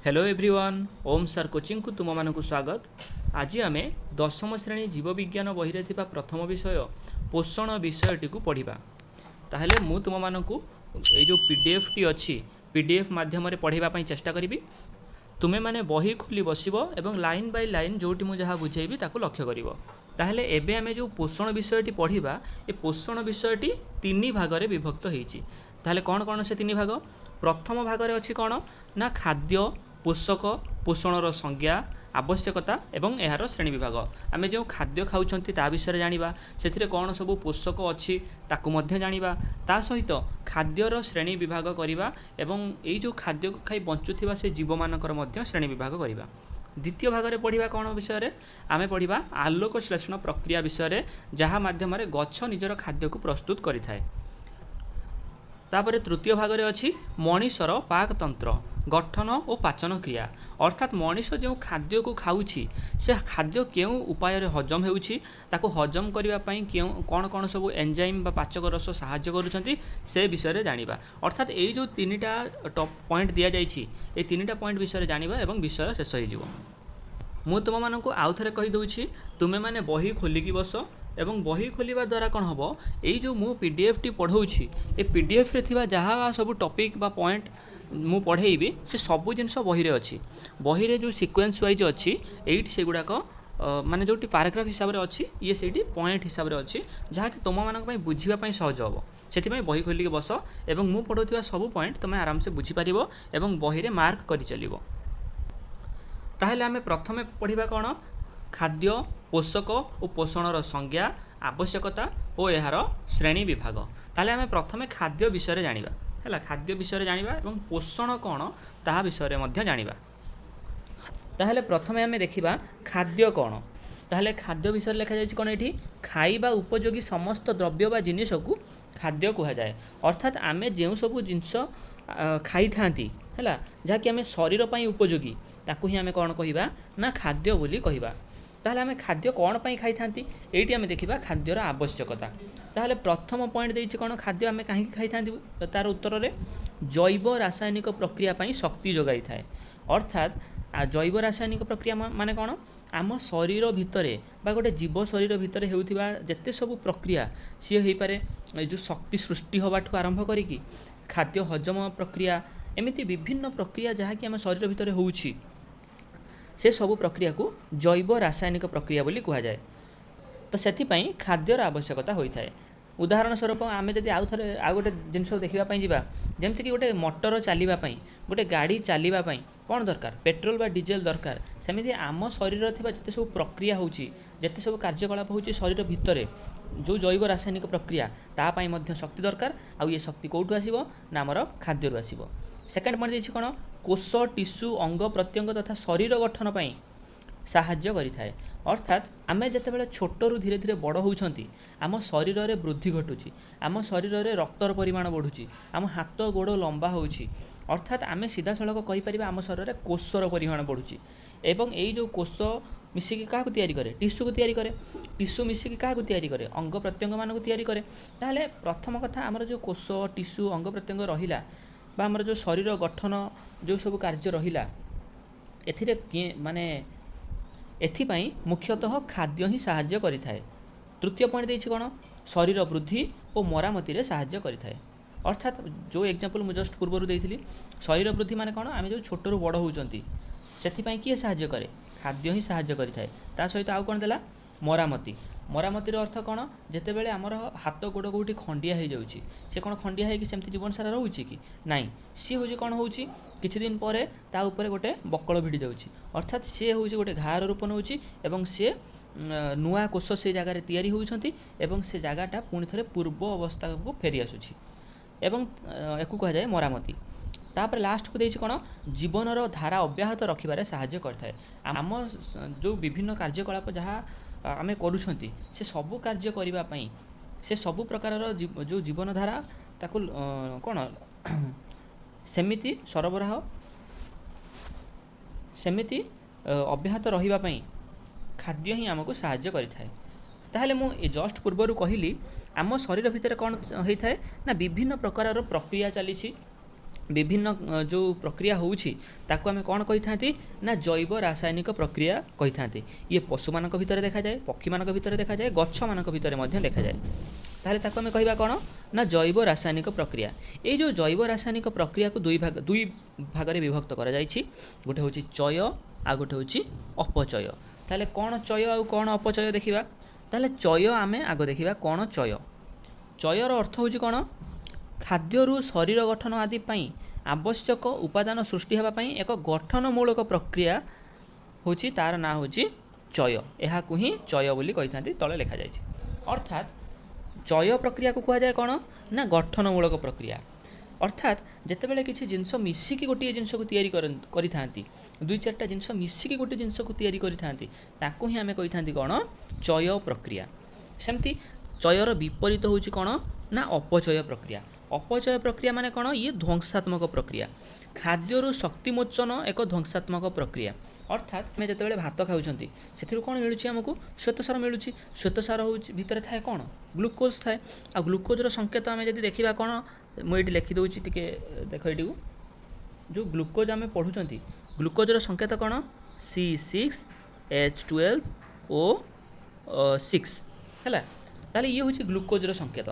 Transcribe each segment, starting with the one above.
Hello everyone ओम sir coaching को तुम मानक स्वागत। आज आम दशम श्रेणी जीवविज्ञान बही रे थिबा प्रथम विषय पोषण विषयटी को पढ़ा। ताहले मु तुम मानक ये जो पीडीएफ टी अच्छी पीडीएफ माध्यम पढ़ाई चेष्टा करी। तुमे माने बही खोली बसब एवं लाइन बाय लाइन जोटी मु जहाँ बुझेबी ताकू लक्ष्य करिवो। ताहले एबे आमे जो पोषण विषयटी पढ़ा ए पोषण विषयटी तीन भाग में विभक्त होईची। ताहले कौन कौन से तीन भाग? प्रथम भाग में अच्छी कौन ना खाद्य पोषक पोषणर संज्ञा आवश्यकता एवं यार श्रेणी विभाग। आमे जो खाद्य खाऊछंती ता विषय जानिबा, सेथिरे कौन सब पोषक अच्छी ताकू मध्य जानिबा, ता सहित खाद्यर श्रेणी विभाग करिबा एवं एई जो खाद्य खाई बंचुथिबा से जीव मानकर मध्य श्रेणी विभाग करिबा। द्वितीय भाग में पढ़ा कौन विषय आमे पढ़ा आलोक श्लेषण प्रक्रिया विषय जहाँ माध्यम गछ निजर खाद्य को प्रस्तुत करिथाए। तापर तृतीय भाग में अच्छी मनीषर पाकतंत्र गठन और पाचन क्रिया, अर्थात मनीष जो खाद्य को खाऊँची से खाद्य क्यों उपाय हजम होउछि, ताको हजम करने क्यों कौन कौन सब एंजाइम बा पाचक रस साहाय्य करुछंती से विषय जानिबा। अर्थात ये जो तीनटा टॉप पॉइंट दिया जाइछि ए तीनटा पॉइंट विषय जानिबा एवं विषय शेष हो। मु तुम मानक आउ थे कही दूची तुमे माने बही खोलिकी बस एवं बही खोलिबा द्वारा कौन हम यही जो मु पीडीएफ टी पढ़ाऊँगी ए पीडीएफ रे थिबा जहाँ सब टॉपिक बा पॉइंट मु पढ़ेबी से सबू जिनस बही रे अच्छी। बही रे जो सीक्वेंस वाइज अच्छी एइट से गुड़ाक माने जोटी पैराग्राफ हिसाब रे अच्छी ये सेठी पॉइंट हिसाब रे अच्छी जहाँ कि तुम मानक पई बुझिबा पई सहज हो। सेथिपई बही खोलिकी बस एवं मु पढ़ाउथिबा सब पॉइंट तुम आराम से बुझी पारिबो एवं बही रे मार्क करि चलिबो। ताहले आमे प्रथमे पढ़िबा कौन खाद्य पोषक और पोषणर संज्ञा आवश्यकता और यार श्रेणी विभाग। ताहले आमे प्रथमे खाद्य विषय जानिबा है, खाद्य विषय जानिबा एवं पोषण कौन ता विषय मध्य जानिबा। ताहले प्रथमे आमे देखिबा खाद्य कौन। ताहले खाद्य विषय लिखा जाइछि कौन एठी खाइबा उपयोगी समस्त द्रव्य बा जिनिस को खाद्य कहा जाए। अर्थात आमे जेउ सब जिनिस खाई थांती है जहाँकि आम शरीर पर उपयोगी ताकू ही आम कौन कहिबा ना खाद्य बोली कहिबा। ताहले आम खाद्य कौन पाई खाई थांती एठी आम देखिबा खाद्यर आवश्यकता। ताहले प्रथम पॉइंट देइछि कौन खाद्य आम कहीं खाई थांती तार उत्तर रे जैव रासायनिक प्रक्रिया पाई शक्ति जोगाई थाए। अर्थात जैव रासायनिक प्रक्रिया माने कौन आम शरीर भितरे बा गोटे जीव शरीर भितर हेउथिबा जेते सब प्रक्रिया सी हो पारे जो शक्ति सृष्टि होबाठू आरंभ करिकी खाद्य हजम प्रक्रिया एमिति विभिन्न प्रक्रिया जहाँ कि आम शरीर भितर होउछि से सब प्रक्रिया को जैव रासायनिक प्रक्रिया बोली कहा जाए। तो सेथिपई खाद्यर आवश्यकता होता है। उदाहरण स्वरूप आम जब आउ थे आउ गोटे जिनस देखा जावा जमीक गोटे मोटर चलवाई गोटे गाड़ी चलवाई कौन दरकार पेट्रोल बा डीजेल दरकार। सेमिति आम शरीर थिबा जते सब प्रक्रिया होउछि जते सब कार्यकलाप होउछि शरीर भितर जो जैव रासायनिक प्रक्रिया तापाई मध्य शक्ति दरकार। आउ ये शक्ति कौटू आसिबो ना आमर खाद्यरू आसिबो। सेकेंड पॉइंट देछि कोन कोष टिश्यू अंग प्रत्यंग तथा शरीर गठन पाई साहाय्य करिथाए। अर्थात आमे जेतेबेले छोटरू धीरे धीरे बड़ होउछंती आम शरीर रे वृद्धि घटुची, आम शरीर रे रक्तर परिमाण बढ़ुची, आम हाथ गोड़ लंबा होउची। अर्थात आमे सीधा सड़क कहि परिबा आम शरीर रे कोषर परिमाण बढ़ुची एवं एई जो कोष मिसिकी क्या तैयारी करे टिश्यू को तैयारी करे, टिश्यू मिसिकी क्या तैयारी करे अंग प्रत्यंग मान को तैयारी करे। ताहले प्रथम कथा आमर जो कोष टिश्यू अंग प्रत्यंग रहिला बा आमर जो शरीर गठन जो सब कार्य रहिला एथिरे माने एथिपाई मुख्यतः खाद्य ही साहाय्य करिथाए। तृतीय पॉइंट देछि कोन शरीर वृद्धि और मरामती रे साहाय्य करिथाए। अर्थात जो एग्जांपल मु जस्ट पूर्व देइथिली शरीर वृद्धि माने कोन आमे जो छोटरू बड़ होउचंती सेथिपाई किए साहाय्य करे खाद्य ही साहाय्य करिथाए। ता सहित आउ कोन देला मरामती। मरामतीर अर्थ कौन जितेबाला आमर हाथ गोड़ कौटी खंडिया हो जाऊँगी से कौन खंडिया होगी सेमती जीवन सारा रोचे कि नाई सी हूँ कौन हो किछि दिन पर ता उपर गोटे बकल भिड़ी जाऊँगी। अर्थात सी हूँ गोटे घार रूप नौ सी नुआ कोष से जगार तैयारी होती से जगटा पुणी थे पूर्व अवस्था को फेरी आसूँ एवं एक कह जाए मरामती। तापर लास्ट को देछि कौन जीवनर धारा अब्याहत रखिबारे साहाय्य करथाए। आम जो विभिन्न कार्यकलाप जहाँ आमे करूछंती से सबु कार्य करिबा पई से सबु प्रकारर जो जीवन धारा ताकू कौन सेमिति सरबराह सेमिति अब्याहत रहिबा पई खाद्य ही आमको साहाय्य करिथाए। ताहले मु जस्ट पूर्वरु कहिली आम शरीर भितर कौन होता है ना विभिन्न प्रकारर प्रक्रिया चली विभिन्न जो प्रक्रिया होउछि ताको आमे कोन कहि थांती ना जैव रासायनिक प्रक्रिया कहि थांती। ये पशु मानक भितर देखा जाए, पक्षी मानक भितर देखा जाए, गच्छ मानक भितर मध्य देखा जाए। ताहले ताको आमे कहिबा कोन ना जैव रासायनिक प्रक्रिया। ए जो जैव रासायनिक प्रक्रिया को दुई भाग रे विभक्त करा जाइछि। गोटे होछि चय आ गोटे होछि अपचय। ताहले कोन चय आ कोन अपचय देखिबा। ताहले चय आमे आगो देखिबा कोन चय। चयर अर्थ होछि कोन खाद्यरु शरीर गठन आदि पई आवश्यक उपादान सृष्टि हेबा पई एक गठनमूलक प्रक्रिया होछि, तार ना होछि चय। एहा को ही चय बोली कहि थांती, तळे लिखा जाइछि। अर्थात चय प्रक्रिया को कहा जाए कौन ना गठनमूलक प्रक्रिया। अर्थात जितेबाला किसी जिनस मिसिकी गोटे जिनस को तैयारी करि थांती, दुई चारटा जिनस मिसिकी गोटे जिनस को तैयारी करि थांती, ताको ही आमे कहि थांती कौन चय प्रक्रिया। सेमती चयर विपरीत होछि कौन ना अपचय प्रक्रिया। अपचय प्रक्रिया माने कौन ये ध्वंसात्मक प्रक्रिया। खाद्यरु शक्तिमोचन एक ध्वंसात्मक प्रक्रिया। अर्थात आम जिते भात खाऊँच से कौन मिलूँ आमको श्वेतसार मिलूँ। श्वेतसार हूँ भितर थाए कौन ग्लुकोज थाए। आ ग्लुकोजर संकेत आम जब देखा कौन मुझे लिखिदे टे देख ये जो ग्लुकोज आम पढ़ुं ग्लुकोजर संकेत कौन C6H12O6 है। ताले ये हूँ ग्लुकोजर संकेत।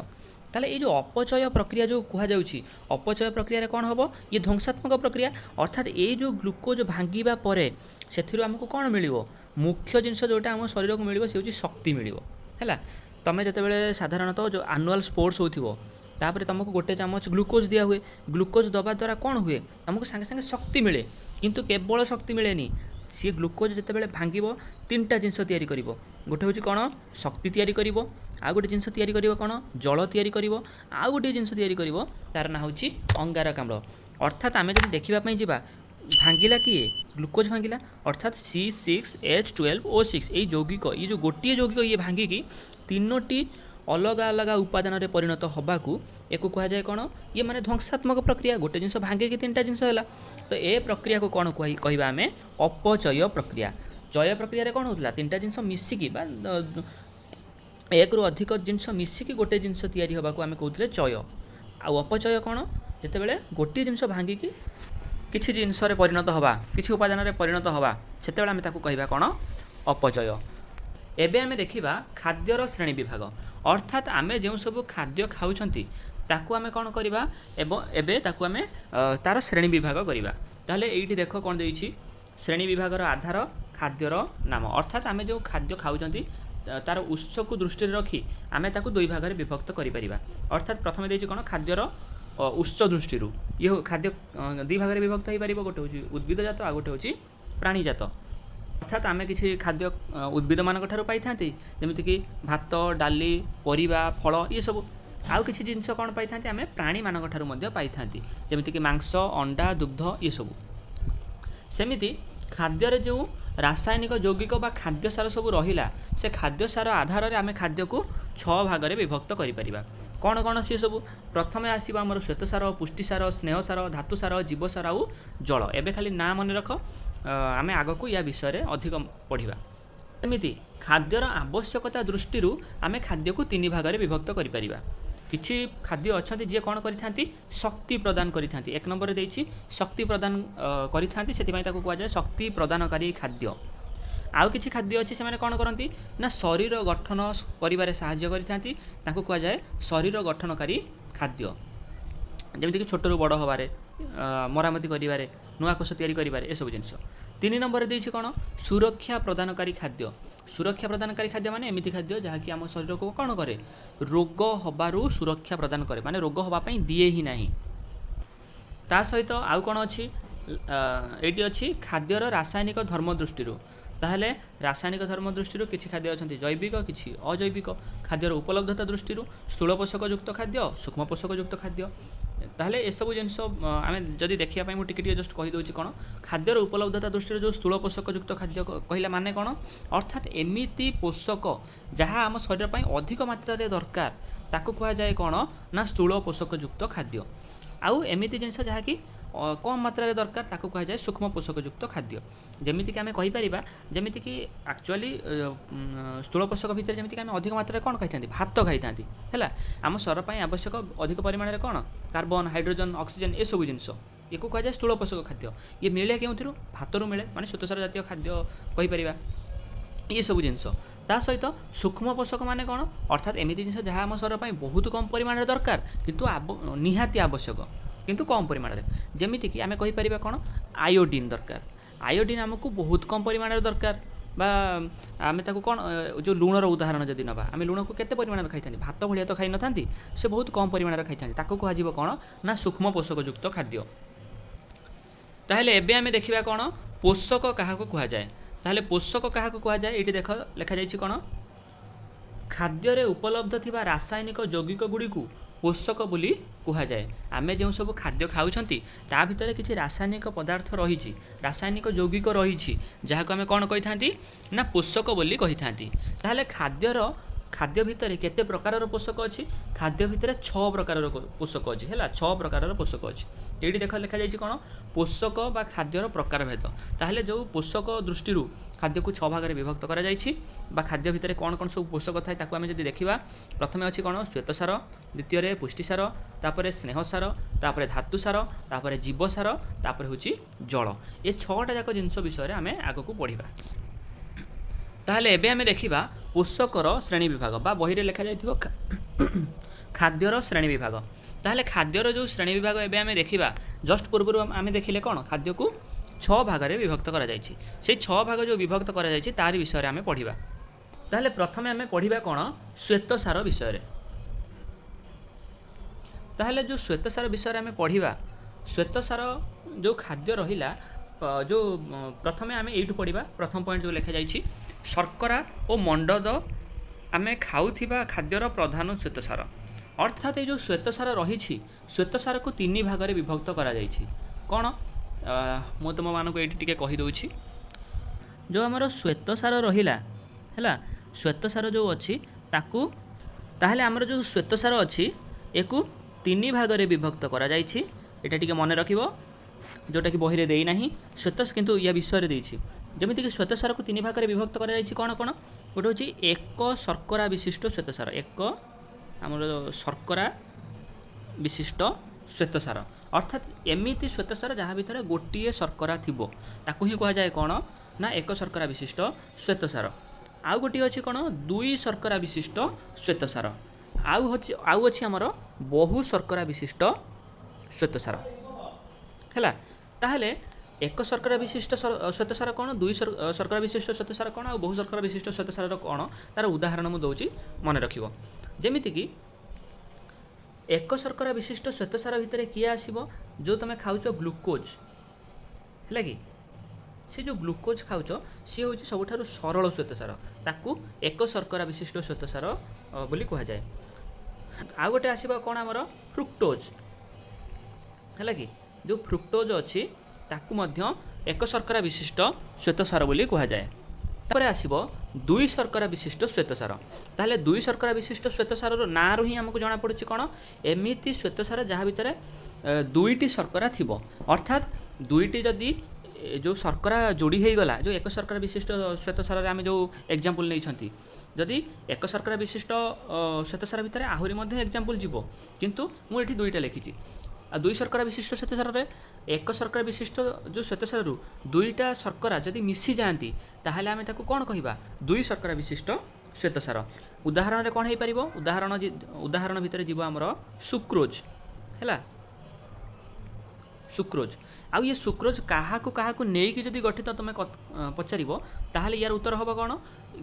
ताले ये जो अपचय प्रक्रिया जो कहुच्छी अपचय प्रक्रिया कौन हम ये ध्वंसात्मक प्रक्रिया। अर्थात ये जो ग्लुकोज भांगा पर से आमको कौन मिल मुख्य जिनस जोटा आम शरीर को मिल से शक्ति मिल है। तुम जिते साधारणतः जो आनुआल स्पोर्ट्स होपर तुमको गोटे चामच ग्लुकोज दिया हुए। ग्लुकोज दबा द्वारा कौन हुए तुमको सांगे सांगे शक्ति मिले, किंतु केवल शक्ति मिलेनी। सी ग्लुकोज जिते भांग तीनटा जिनस तैयारी कर। गोटे हूँ कौन शक्ति तैयारी कर, आ गोटे जिनस तैयारी कर कौन जल तैयारी कर, आ गोटे जिनस तैयारी कर तार ना हूँ अंगारकाम्ल। अर्थात आम जब देखापी जावा भांगिला किए ग्लुकोज भांगिला अर्थात C6H12O6 ये यौगिक ये जो गोटे यौगिक ये भांगिकी तीनोटी अलग अलग उपादान रे परिणत होबाकू एक कहुए कौन ये माने ध्वंसात्मक प्रक्रिया। गोटे जिनस भांगे कि तीनटा जिनस है तो ए प्रक्रिया को कौन कहवा आम अपचय प्रक्रिया। चय प्रक्रिया रे कौन होता तीनटा जिनस मिसिकी एक रु अधिक जिनस मिसिकी गोटे जिनस तैयारी होबाकू आम कहते चय। आ अपचय कौन जितेबाला गोटे जिनस भांगिकी किसी जिनस परिणत हवा किसी उपादान रे परिणत हवा से आम ताकू कहवा कौन अपचय। एबे आमे देखिबा खाद्यर श्रेणी विभाग। अर्थात आमे जो सब खाद्य खाउछंती ताकू आमे कौन करवा एबे ताकू आमे तार श्रेणी विभाग करवा। ताहले एइठी देखो कौन देइछि श्रेणी विभागर आधार खाद्यर नाम। अर्थात आमे जो खाद्य खाउछंती तार उत्स को दृष्टि रखी आमे ताकू दुई भाग रे विभक्त करि परिबा। अर्थात प्रथम देइछि कौन खाद्यर उत्स दृष्टि ये खाद्य दुई भाग में विभक्त हो पार। गोटे हूँ उद्भिदजात आ गोटे हूँ प्राणीजात। अर्थात आम किसी खाद्य उद्भिद मान पाई था जमीक भात डाली परिबा फल ये सब। आउ किसी जिनस कौन पाई था आम प्राणी मान पाई था जमीक मांस अंडा दुग्ध ये सब। सेमिति खाद्य जो रासायनिक यौगिक बा खाद्य सार सब रहिला से खाद्य सार आधार में आम खाद्य को 6 भाग में विभक्त करिपरिबा। कौन कौन सी सब प्रथम आसवा आमर श्वेतसार पुष्टिसार स्नेहसार धातुसार जीवसार आउ जल। एबे खाली ना मन रख आम आग को या विषय में अधिक पढ़ा। एमती खाद्यर आवश्यकता दृष्टि आम खाद्य को 3 भाग में विभक्त करिपरिबा। किछि खाद्य अच्छा जी कौन करि शक्ति प्रदान करि। 1 नंबर देछि शक्ति प्रदान करि से कहुए शक्ति प्रदानकारी खाद्य। आउ किछि खाद्य अच्छी से कौन करती ना शरीर गठन कर साहाय्य करि कहुए शरीर गठनकारी खाद्य। जमीक छोट रू बड़ हबारे मरामती करिवारे नुआ कोष तैयारी करिवारे ए सब जिनस। 3 नंबर देछि कौन सुरक्षा प्रदानकारी खाद्य। सुरक्षा प्रदानकारी खाद्य माने एमिति खाद्य जहाँकि आम शरीर को कौन करे रोग हबारू सुरक्षा प्रदान करे माने रोग हवापाई दिए ही नहीं। ता सहित आउ कौन अच्छी ये अच्छी खाद्यर रासायनिक धर्म दृष्टि। ताहले रासायनिक धर्म दृष्टि किसी खाद्य अच्छा जैविक किसी अजैविक। खाद्यर उपलब्धता दृष्टि स्थूल पोषक युक्त खाद्य सूक्ष्म पोषक युक्त खाद्य। ताहले ए सब जिनस आम जदि देखापी मुझे टिके जस्ट कहीदे कौन खाद्यर उपलब्धता दृष्टि जो स्थूल पोषक युक्त खाद्य कहला माने कौन अर्थात एमिति पोषक जहाँ आम शरीर पर अधिक मात्रा दरकार ताकू कहुए कौन ना स्थूल पोषक युक्त खाद्य। आउ एमिति जिनस जहाँकि कम मात्रा दरकार ताकू कहुए सूक्ष्म पोषक युक्त खाद्य। जमीक आम कहीपर जमीक एक्चुअली स्थूल पोषक भितर जमीक आम अधिक मात्रा कौन खाई भात खाई है आम शरीर पर आवश्यक अधिक परिमाण में कौन कार्बन हाइड्रोजन ऑक्सीजन ये सब जिनस। ये को कहुए स्थूल पोषक खाद्य। ये मिले क्यों भातरू मिले माने श्वेतसार जातीय खाद्य कहीपर ये सब जिनस ता सहित सूक्ष्म पोषक माने कौन अर्थात एमती जिन जहाँ आम शरीर बहुत कम परिमाण दरकार किंतु निहाती आवश्यक किंतु कम परिमाण जमीती कि आम कहीपर कौन आयोडीन दरकार आयोडीन आमको बहुत कम परिमाण दरकार बा आम ताको कौन जो लुणर उदाहरण जदि नवा आम लुण को केते परिमाण खाई था भात भाया तो खाई न था से बहुत कम परिमाण खाई था कह कौन ना सूक्ष्म पोषकयुक्त खाद्य। ताहले एबे आम देखा कौन पोषक क्या कहुए ताहले पोषक क्या कहुए ये देख लिखा जाइए कौन खाद्य उपलब्ध थिबा रासायनिक यौगिक गुड़ी को पोषक बोली कहुए। आमे जो सब खाद्य खाऊछंती ता भितर किसी रासायनिक पदार्थ रही रासायनिक यौगिक रही जहाँ को आम कौन कही था ना पोषक बोली कही था। ताहले खाद्य भितर केते प्रकार पोषक अच्छी खाद्य भितर 6 प्रकार पोषक अच्छी है 6 प्रकार पोषक अच्छी ये देख लिखा जाइए कौन पोषक बा खाद्यर प्रकार भेद। ताहले जो पोषक दृष्टि खाद्य को 6 भाग में विभक्त करा जाइछि बा खाद्य भितर कौन कौन सब पोषक थाए ताकू आम जब देखा प्रथम अच्छी कौन श्वेतसार द्वितीय पुष्टिसार तापर स्नेहसार तापर धातुसार तापर जीवसार तापर होची जल ये 6टा जाक जिनस विषय आम आग को पढ़ा। ताहले एबे आमे देखिबा पोषकर श्रेणी विभाग बा बही रे लिखा जाइथिबो खाद्यर श्रेणी विभाग। ताहले खाद्यर जो श्रेणी विभाग एबे आमे देखिबा जस्ट पूर्व आमे देखिले कौन खाद्य को 6 भाग में विभक्त करा जाइछि से 6 भाग जो विभक्त करा जाइछि तारि विषय आमे पढ़िबा। ताहले प्रथमे आमे पढ़िबा कौन श्वेतसार विषय। ताहले जो श्वेतसार विषय आमे पढ़िबा श्वेतसार जो खाद्य रहिला जो प्रथमे आमे एइटु पढ़िबा प्रथम पॉइंट जो लिखा जाइछि शर्करा और मंडद आमे खाऊथिबा खाद्यर प्रधान श्वेतसार अर्थात ये जो श्वेतसार रही श्वेतसार को 3 भाग में विभक्त करा जाइछि कौन मु तुम मानक ये टिके कही दउछि जो आमर श्वेतसार रहिला हैला श्वेतसार जो अच्छी ताकू ताहले आमर जो श्वेतसार अच्छी एको 3 भाग में विभक्त करा जाइछि एटा टिके मन रखिबो जोटा कि बही रे देई नाही श्वेत किंतु या विषय रे देइछि जमीती कि श्वेतसार को 3 भाग में विभक्त करा जाइछि कौन कौन गोटे होछि एक शर्करा विशिष्ट श्वेतसार एक आमर शर्करा विशिष्ट श्वेतसार अर्थात एमिति श्वेतसार जहाँ भीतर गोटे शर्करा थिबो ताकू ही कहा जाए कौन ना एक शर्करा विशिष्ट श्वेतसार आउ गोटे अच्छी कौन 2 शर्करा विशिष्ट श्वेतसार आउ अच्छी आमर बहु शर्करा विशिष्ट श्वेतसार है। ताहले एक शर्करा विशिष्ट श्वेतसार कौन 2 शर्करा विशिष्ट श्वेतसार कौन और बहु शर्करा विशिष्ट श्वेतसार कौन तार उदाहरण मुझे दूसरी मन रखिबो जेमिति कि एक शर्करा विशिष्ट श्वेतसार भितर किए आसीबो जो तुम खाऊच ग्लूकोज है कि से जो ग्लूकोज खाऊच सी हूँ सबुठारु सरल श्वेतसार ताकू एक शर्करा विशिष्ट श्वेतसार बोली कहा जाए। आउ गोटे आसीबो कौन आमर फ्रुक्टोज है कि जो फ्रुक्टोज अच्छी ताकू मध्य एक शर्करा विशिष्ट श्वेतसार बोली कहा जाए। तापर आसीबो 2 शर्करा विशिष्ट श्वेतसार ताहले 2 शर्करा विशिष्ट श्वेतसार ना रो ही हमको जना पड़ुछि कोन एमिति श्वेतसार जहाँ भितर 2टी शर्करा थिबो अर्थात 2टी जदि जो शर्करा जोड़ी हो गला जो एक शर्करा विशिष्ट श्वेतसार आम जो एग्जांपल नहीं जदि एक शर्करा विशिष्ट श्वेतसार भितर आहुरी मध्य एग्जांपल जीवो किंतु मु एठी 2टा लिखिछि आ 2 शर्करा विशिष्ट श्वेतसार एक शर्करा विशिष्ट जो श्वेतसार 2टा शर्करा जदि मिसी जाती ताहले आमे ताकू कौन कहिबा 2 शर्करा विशिष्ट श्वेतसार। उदाहरण रे कौन हो पारिबो उदाहरण भितर जीव आमर सुक्रोज है सुक्रोज आउ ये सुक्रोज क्या नहीं जदि गठित तुम पचारिबो ताहले यार उत्तर हम कौन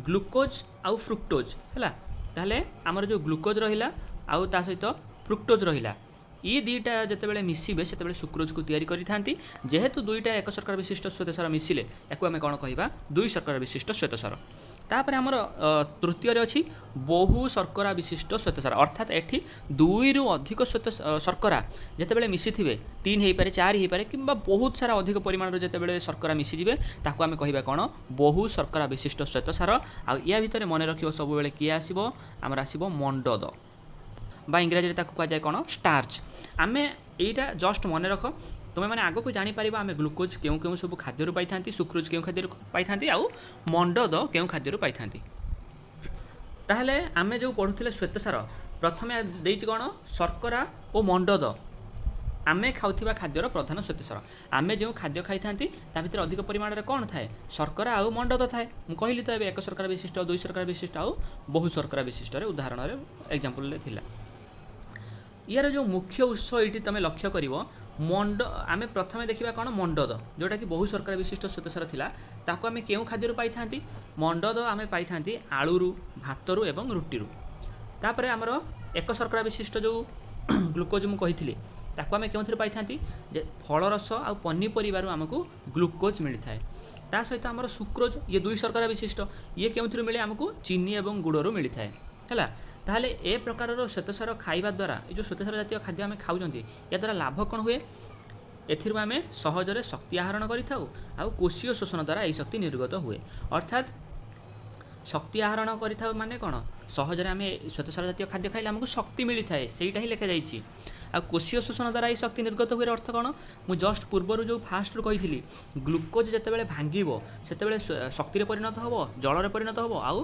ग्लूकोज आउ फ्रुक्टोज है ताहले आमर जो ग्लूकोज रहिला आउ ता सहित फ्रुक्टोज रहिला ये 2टा जितेबाला मिसबे से सुक्रोज को तैयारी करी जेहेतु 2टा एक शर्करा विशिष्ट श्वेतसार मिसिले या आम कौन कह 2 शर्करा विशिष्ट श्वेतसार। तापर आमर तृतीय अच्छी बहु शर्करा विशिष्ट श्वेतसार अर्थात एठी 2 रु अधिक श्वेत शर्करा जितेबाला मिसी थे 3 हो पारे 4 हो पारे कि बहुत सारा अधिक परिमाण जितेबाला शर्करा मिसीजे ताकू आम कह कौन बहु शर्करा विशिष्ट श्वेतसार आ या भितर मन रखिबो सब बेले किए आसीबो आमर आसीबो मंडद बा इंग्राजी कह जाए कौन स्टार्च आमे एटा जस्ट मन रख तुम्हें मैंने आग को जापर आम ग्लूकोज क्यों क्यों सब खाद्य पाई था सुक्रोज क्यों खाद्य पाई था आउ मंडद क्यों खाद्य पाई था। ताहले आमे जो पढ़ुले श्वेतसार प्रथमे देइछि कौन शर्करा और मंडद आमे खाउथिबा खाद्यर प्रधान श्वेतसार आमे जो खाद्य खाई थांती ता भितर अधिक परिमाण रे कोन थाए शर्करा आउ मंडद थाए मु कहली त एबे एक शर्करा विशिष्ट दुई शर्करा विशिष्ट आउ बहु शर्करा विशिष्ट रे उदाहरण रे एग्जांपल ले थिला। यार जो मुख्य उत्स ये तुम लक्ष्य कर मंड आम प्रथम देखा कौन मंडद जोटा कि बहु शर्करा विशिष्ट श्वेतसार थिला ताको आम केउ खाद्य पाई थांती मंडद आम पाई थांती आलू भातरू एवं रुटी तापर आमर एक शर्करा विशिष्ट जो ग्लुकोज मु कही ताको आम क्यों पाई थांती जे फल रस आ पनीपरिबारु आमको ग्लुकोज मिलता है ता सहित आमर सुक्रोज ये दुई शर्करा विशिष्ट ये क्यों मिले आमको चीनी और गुड़रू मिलता है है ताहले ए प्रकार श्वेतसार खाइबा द्वारा ये जो श्वेतसार जातीय खाद्य आम खाऊँ या द्वारा लाभ कौन हुए एथिरु आमे सहजरे शक्ति आहरण करिथाउ आ कोशीय शोषण द्वारा यही शक्ति निर्गत हुए अर्थात शक्ति आहरण करिथाउ माने कौन सहजरे आमे श्वेतसार जातीय खाद्य खाइले आमको शक्ति मिलता है सेटा ही लिखा जाइछि आ कोशीय शोषण द्वारा यही शक्ति निर्गत हुए अर्थ कौन मु जस्ट पूर्वर जो फास्ट कही ग्लुकोज जितेबाला भांगिबो सेतेबाला शक्ति रे परिणत होबो जल रे परिणत होबो आउ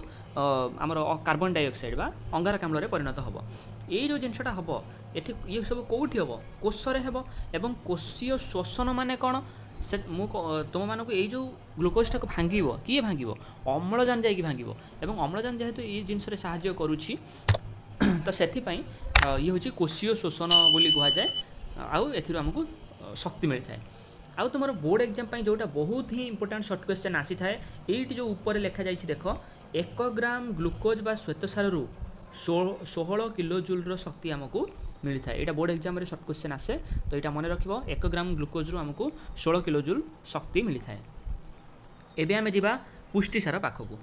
आमर कार्बन डाइऑक्साइड बा अंगारकाम्ल रे परिणत होबो ये जो जिनसटा होबो एठी ये सब कोठी होबो कोष रे हेबो एवं कोशीय शोषण माने कौन से तुम मानक ये जो ग्लुकोज टाक भांगिबो किए भांगिबो अम्लजान जाइकी भांगिबो एवं अम्लजान जेहेतु ये जिनस रे सहाय्य करूछि तो सेथिपाई ये हूँ कोशीय शोषण बोली कह जाए आउ एथिरु हमको शक्ति मिलता है आउ तुम बोर्ड एग्जाम जोटा बहुत ही इंपोर्टेंट शॉर्ट क्वेश्चन आसी थाए ये जो ऊपर लिखा जाइए देख 1 ग्राम ग्लुकोज बा श्वेतसार 16 किलोजूल शक्ति आमको मिलता है यहाँ बोर्ड एग्जाम रे शॉर्ट क्वेश्चन आसे तो यहाँ मन रख 1 ग्राम ग्लुकोज रु आमको 16 किलोजूल शक्ति मिलता है। एबे आमे जिबा पुष्टिसार पाखकू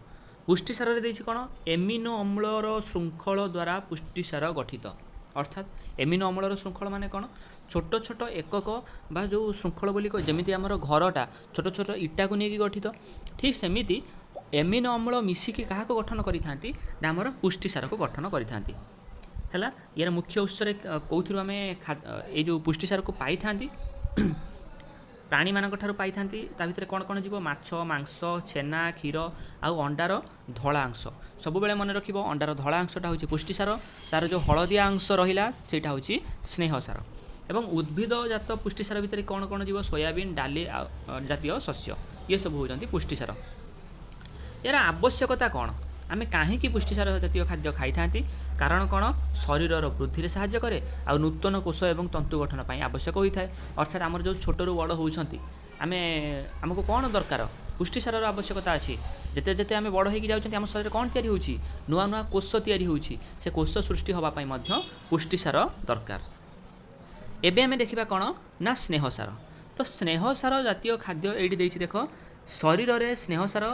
पुष्टिसार रे देछि कोन एमिनो अम्लर श्रृंखल द्वारा पुष्टिसार गठित अर्थात एमिनो अम्लर श्रृंखल माने कौन छोट छोट एकक बा जो श्रृंखल बोली जमीती आमर घरटा छोट छोट इटा को लेकिन गठित ठीक सेमिति एमिनो अम्ल मिसिकी क्या गठन करिथांती ना आमर पुष्टिसार को गठन करिथांती हैला यार मुख्य उत्स कौथिरु आमे ए जो पुष्टिसार को पाई थांती प्राणी मानक ठारू पाई थांती ता भितर कौन कौन जीव माछ मांस छेना क्षीर आउ अंडार धला अंश सब बेले मन रखिबो अंडार धला अंशटा होची पुष्टिसार तार जो हलदिया अंश रहिला सेटा होची स्नेहसार एवं उद्भिदजात पुष्टिसार भितर कौन कौन जीव सोयाबीन डाली जातीय शस्य ये सब होचंती पुष्टिसार। यार आवश्यकता कौन आमे काहेकि पुष्टिसार जातीय खाद्य खाई थांती कारण कौन शरीरर वृद्धि रे सहाय्य करे आ नूतन कोष एवं तंतु गठन पाई आवश्यक होता है अर्थात आमर जो छोटरू बड़ होती आमे आमको कौन दरकार पुष्टिसार आवश्यकता अच्छी जिते जिते आम बड़ होगी जाऊँ आम शरीर कौन तैयारी होची नुआ नुआ कोष तैयारी होची से कोष सृष्टि होगापाई मध्य पुष्टिसार दरकार। एबे आमे देखिबा कौन ना स्नेहसार तो स्नेहसार जातीय खाद्य ये देख शरीर रे स्नेहसार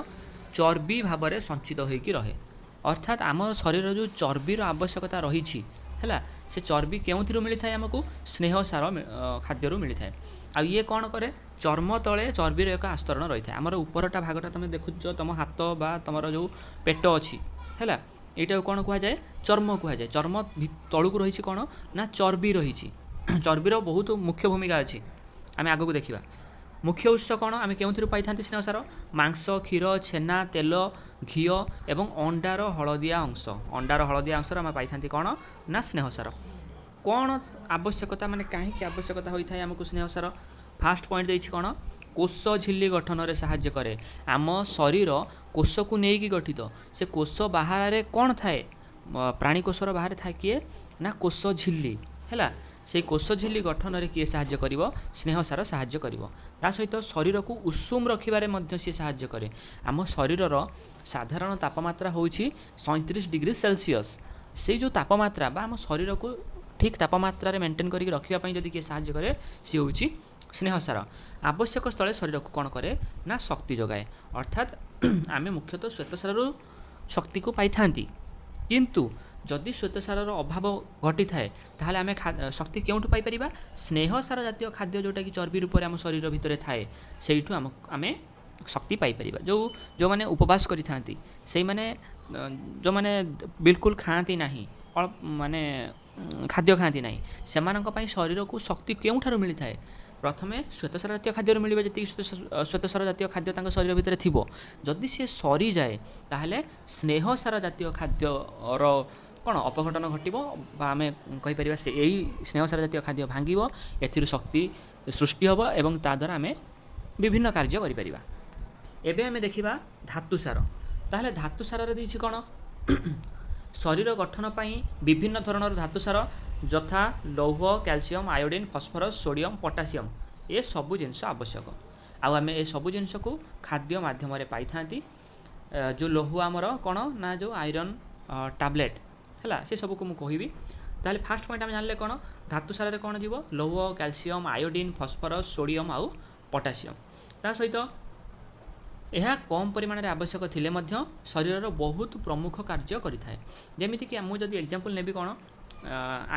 चर्बी भाव में संचित होइकी रहे अर्थात आम शरीर जो चर्बीर आवश्यकता रही है से चर्बी क्यों मिलता है आमको स्नेहसार खाद्य मिलता है आ ये कौन करे चर्म तले चर्बीर एक आस्तरण रही है आमर उपरटा भागटा तुम देखुच तुम हाथ बा तुम जो पेट अच्छी है यहाँ कौन कह जाए चर्म कह जाए चर्म तलू रही कौन ना चर्बी रही चर्बीर बहुत मुख्य भूमिका अच्छी आम आगक देखा मुख्य उत्स कौन आम क्यों पाई था स्नेहसार मांस क्षीर छेना तेल घी एवं अंडार हलदिया अंश अंडार हलदिया अंश आम पाई था कौन ना स्नेहसार कौन आवश्यकता माने कहीं आवश्यकता होता है आमको स्नेहसार फास्ट पॉइंट देछि कौन कोष झिल्ली गठन रे सहाय्य करे आम शरीर कोष को लेकिन गठित से कोष बाहर कौन थाए प्राणी कोषर बाहर थाए किए ना कोष झिल्ली है से कोष झिल्ली गठन रे किए सहाय्य करिवो स्नेहसार सहाय्य करिवो ता सहित शरीर को उषुम रखिबारे मध्य से सहाय्य करे आम शरीरर साधारण तापमात्रा होछि 37 डिग्री सेल्सियस से जो तापमात्रा बा आम शरीर को ठीक तापमात्रा रे मेंटेन करिक रखिबा पई जदि किए सहाय्य करे सी होछि स्नेहसार आवश्यक स्थले शरीर को कौन करे ना शक्ति जगाए अर्थात आम मुख्यतः श्वेतसार शक्ति को पाई थांती किंतु जदि श्वेतसार अभाव घटी थाए ताहले आम शक्ति क्योंठु पाई परिबा स्नेहसार जातीय खाद्य जोटा कि चर्बी रूप में आम शरीर भितर थाए सेठु आम शक्ति पाई परिबा जो माने उपवास करि थांती सेई माने जो माने बिल्कुल खाती नहीं माने खाद्य खाती नहीं सेमानक पई शरीर को शक्ति केउठारु मिली थाए प्रथमे श्वेतसार जातीय खाद्य मिले जी श्वेतसार जातीय खाद्य शरीर भितर थी जदि सी सरी जाए ताहले स्नेहसार जातीय खाद्यर କ'ଣ ଅପଘଟନ ଘଟିବ ବା ଆମେ କହିପାରିବା ସେ ଏଇ ସ୍ନେହସାର ଜାତୀୟ ଖାଦ୍ୟ ଭାଙ୍ଗିବ, ଏଥିରୁ ଶକ୍ତି ସୃଷ୍ଟି ହେବ ଏବଂ ତା ଦ୍ୱାରା ଆମେ ବିଭିନ୍ନ କାର୍ଯ୍ୟ କରିପାରିବା। ଏବେ ଆମେ ଦେଖିବା ଧାତୁସାର। ତାହେଲେ ଧାତୁସାରରେ ଦେଇଛି କ'ଣ ଶରୀର ଗଠନ ପାଇଁ ବିଭିନ୍ନ ଧରଣର ଧାତୁସାର ଯଥା ଲୌହ, calcium, iodine, phosphorus, sodium, potassium ଏ ସବୁ ଜିନିଷ ଆବଶ୍ୟକ। ଆଉ ଆମେ ଏ ସବୁ ଜିନିଷକୁ ଖାଦ୍ୟ ମାଧ୍ୟମରେ ପାଇଥାନ୍ତି। ଯେଉଁ ଲୌହ ଆମର କ'ଣ ନା ଯେଉଁ ଆଇରନ୍ ଟାବଲେଟ୍ ହେଲା, ସେ ସବୁକୁ ମୁଁ କହିବି। ତାହେଲେ ଫାର୍ଷ୍ଟ ପଏଣ୍ଟ ଆମେ ଜାଣିଲେ କ'ଣ ଧାତୁସାରରେ କ'ଣ ଯିବ ଲୌହ, କ୍ୟାଲସିୟମ୍, ଆୟୋଡିନ୍, ଫସ୍ଫରସ୍, ସୋଡ଼ିୟମ୍ ଆଉ ପଟାସିୟମ୍। ତା ସହିତ ଏହା କମ୍ ପରିମାଣରେ ଆବଶ୍ୟକ ଥିଲେ ମଧ୍ୟ ଶରୀରର ବହୁତ ପ୍ରମୁଖ କାର୍ଯ୍ୟ କରିଥାଏ। ଯେମିତିକି ମୁଁ ଯଦି ଏକ୍ଜାମ୍ପଲ୍ ନେବି କ'ଣ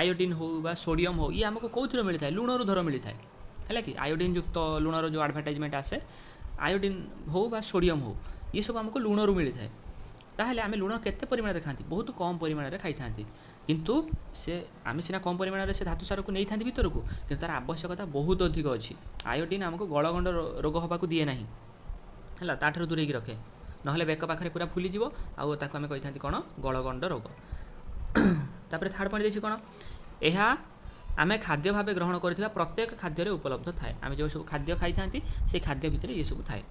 ଆୟୋଡିନ୍ ହେଉ ବା ସୋଡ଼ିୟମ୍ ହେଉ, ଇଏ ଆମକୁ କେଉଁଥିରୁ ମିଳିଥାଏ ଲୁଣରୁ ଧର ମିଳିଥାଏ ହେଲା କି। ଆୟୋଡିନ୍ ଯୁକ୍ତ ଲୁଣର ଯେଉଁ ଆଡ଼ଭର୍ଟାଇଜମେଣ୍ଟ ଆସେ, ଆୟୋଡିନ୍ ହେଉ ବା ସୋଡ଼ିୟମ୍ ହେଉ, ଇଏ ସବୁ ଆମକୁ ଲୁଣରୁ ମିଳିଥାଏ। ତାହେଲେ ଆମେ ଲୁଣ କେତେ ପରିମାଣରେ ଖାଆନ୍ତି ବହୁତ କମ୍ ପରିମାଣରେ ଖାଇଥାନ୍ତି, କିନ୍ତୁ ଆମେ ସିନା କମ୍ ପରିମାଣରେ ସେ ଧାତୁସାରକୁ ନେଇଥାନ୍ତି ଭିତରକୁ, କିନ୍ତୁ ତା'ର ଆବଶ୍ୟକତା ବହୁତ ଅଧିକ ଅଛି। ଆୟୋଡିନ୍ ଆମକୁ ଗଳଗଣ୍ଡ ରୋଗ ହେବାକୁ ଦିଏ ନାହିଁ ହେଲା, ତାଠାରୁ ଦୂରେଇକି ରଖେ, ନହେଲେ ବେକ ପାଖରେ ପୁରା ଫୁଲିଯିବ ଆଉ ତାକୁ ଆମେ କହିଥାନ୍ତି କ'ଣ ଗଳଗଣ୍ଡ ରୋଗ। ତାପରେ ଥାର୍ଡ଼ ପଏଣ୍ଟ ଦେଇଛି କ'ଣ ଏହା ଆମେ ଖାଦ୍ୟ ଭାବେ ଗ୍ରହଣ କରିଥିବା ପ୍ରତ୍ୟେକ ଖାଦ୍ୟରେ ଉପଲବ୍ଧ ଥାଏ। ଆମେ ଯେଉଁ ସବୁ ଖାଦ୍ୟ ଖାଇଥାନ୍ତି ସେ ଖାଦ୍ୟ ଭିତରେ ଇଏ ସବୁ ଥାଏ।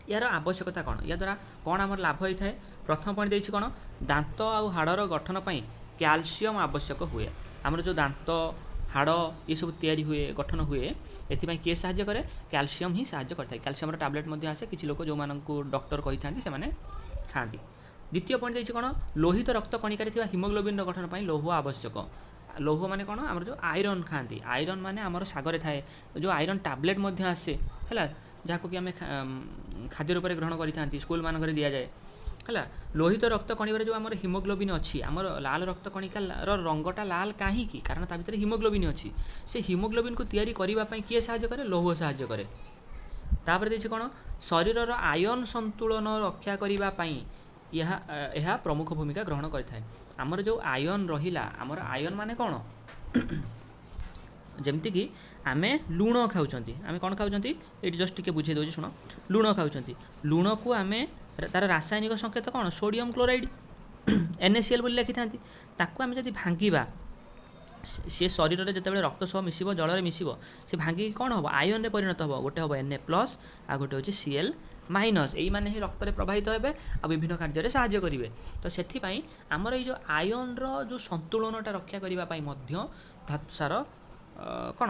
ଏହାର ଆବଶ୍ୟକତା କ'ଣ, ଏହା ଦ୍ୱାରା କ'ଣ ଆମର ଲାଭ ହୋଇଥାଏ। ପ୍ରଥମ ପଏଣ୍ଟ ଦେଇଛି କ'ଣ ଦାନ୍ତ ଆଉ ହାଡ଼ର ଗଠନ ପାଇଁ କ୍ୟାଲସିୟମ୍ ଆବଶ୍ୟକ ହୁଏ। ଆମର ଯେଉଁ ଦାନ୍ତ ହାଡ଼ ଏସବୁ ତିଆରି ହୁଏ ଗଠନ ହୁଏ, ଏଥିପାଇଁ କିଏ ସାହାଯ୍ୟ କରେ କ୍ୟାଲସିୟମ୍ ହିଁ ସାହାଯ୍ୟ କରିଥାଏ। କ୍ୟାଲସିୟମର ଟ୍ୟାବଲେଟ୍ ମଧ୍ୟ ଆସେ, କିଛି ଲୋକ ଯେଉଁମାନଙ୍କୁ ଡକ୍ଟର କହିଥାନ୍ତି ସେମାନେ ଖାଆନ୍ତି। ଦ୍ୱିତୀୟ ପଏଣ୍ଟ ଦେଇଛି କ'ଣ ଲୋହିତ ରକ୍ତ କଣିକାରେ ଥିବା ହିମୋଗ୍ଲୋବିନ୍ର ଗଠନ ପାଇଁ ଲୌହ ଆବଶ୍ୟକ। ଲୌହ ମାନେ କ'ଣ ଆମର ଯେଉଁ ଆଇରନ୍ ଖାଆନ୍ତି, ଆଇରନ୍ ମାନେ ଆମର ଶାଗରେ ଥାଏ, ଯେଉଁ ଆଇରନ୍ ଟ୍ୟାବଲେଟ୍ ମଧ୍ୟ ଆସେ ହେଲା, ଯାହାକୁ କି ଆମେ ଖାଦ୍ୟ ରୂପରେ ଗ୍ରହଣ କରିଥାନ୍ତି, ସ୍କୁଲମାନଙ୍କରେ ଦିଆଯାଏ ହେଲା। ଲୋହିତ ରକ୍ତ କଣିକାରେ ଯେଉଁ ଆମର ହିମୋଗ୍ଲୋବିନ୍ ଅଛି, ଆମର ଲାଲ ରକ୍ତ କଣିକାର ରଙ୍ଗଟା ଲାଲ କାହିଁକି, କାରଣ ତା ଭିତରେ ହିମୋଗ୍ଲୋବିନ୍ ଅଛି। ସେ ହିମୋଗ୍ଲୋବିନ୍କୁ ତିଆରି କରିବା ପାଇଁ କିଏ ସାହାଯ୍ୟ କରେ ଲୌହ ସାହାଯ୍ୟ କରେ। ତାପରେ ଦେଇଛି କ'ଣ ଶରୀରର ଆୟନ ସନ୍ତୁଳନ ରକ୍ଷା କରିବା ପାଇଁ ଏହା ପ୍ରମୁଖ ଭୂମିକା ଗ୍ରହଣ କରିଥାଏ। ଆମର ଯେଉଁ ଆୟନ ରହିଲା, ଆମର ଆୟନ ମାନେ କ'ଣ ଯେମିତିକି ଆମେ ଲୁଣ ଖାଉଛନ୍ତି, ଆମେ କ'ଣ ଖାଉଛନ୍ତି ଏଇଠି ଜଷ୍ଟ ଟିକେ ବୁଝେଇ ଦେଉଛି ଶୁଣ। ଲୁଣ ଖାଉଛନ୍ତି, ଲୁଣକୁ ଆମେ ତାର ରାସାୟନିକ ସଂକେତ କ'ଣ ସୋଡ଼ିୟମ୍ କ୍ଲୋରାଇଡ଼୍ NaCl ବୋଲି ଲେଖିଥାନ୍ତି। ତାକୁ ଆମେ ଯଦି ଭାଙ୍ଗିବା, ସେ ଶରୀରରେ ଯେତେବେଳେ ରକ୍ତ ସହ ମିଶିବ, ଜଳରେ ମିଶିବ, ସେ ଭାଙ୍ଗିକି କ'ଣ ହେବ ଆୟନରେ ପରିଣତ ହେବ। ଗୋଟେ ହେବ Na+ ଆଉ ଗୋଟେ ହେଉଛି Cl-। ଏଇମାନେ ହିଁ ରକ୍ତରେ ପ୍ରବାହିତ ହେବେ ଆଉ ବିଭିନ୍ନ କାର୍ଯ୍ୟରେ ସାହାଯ୍ୟ କରିବେ। ତ ସେଥିପାଇଁ ଆମର ଏଇ ଯେଉଁ ଆୟନର ଯେଉଁ ସନ୍ତୁଳନଟା ରକ୍ଷା କରିବା ପାଇଁ ମଧ୍ୟ ଧାତୁସାର କ'ଣ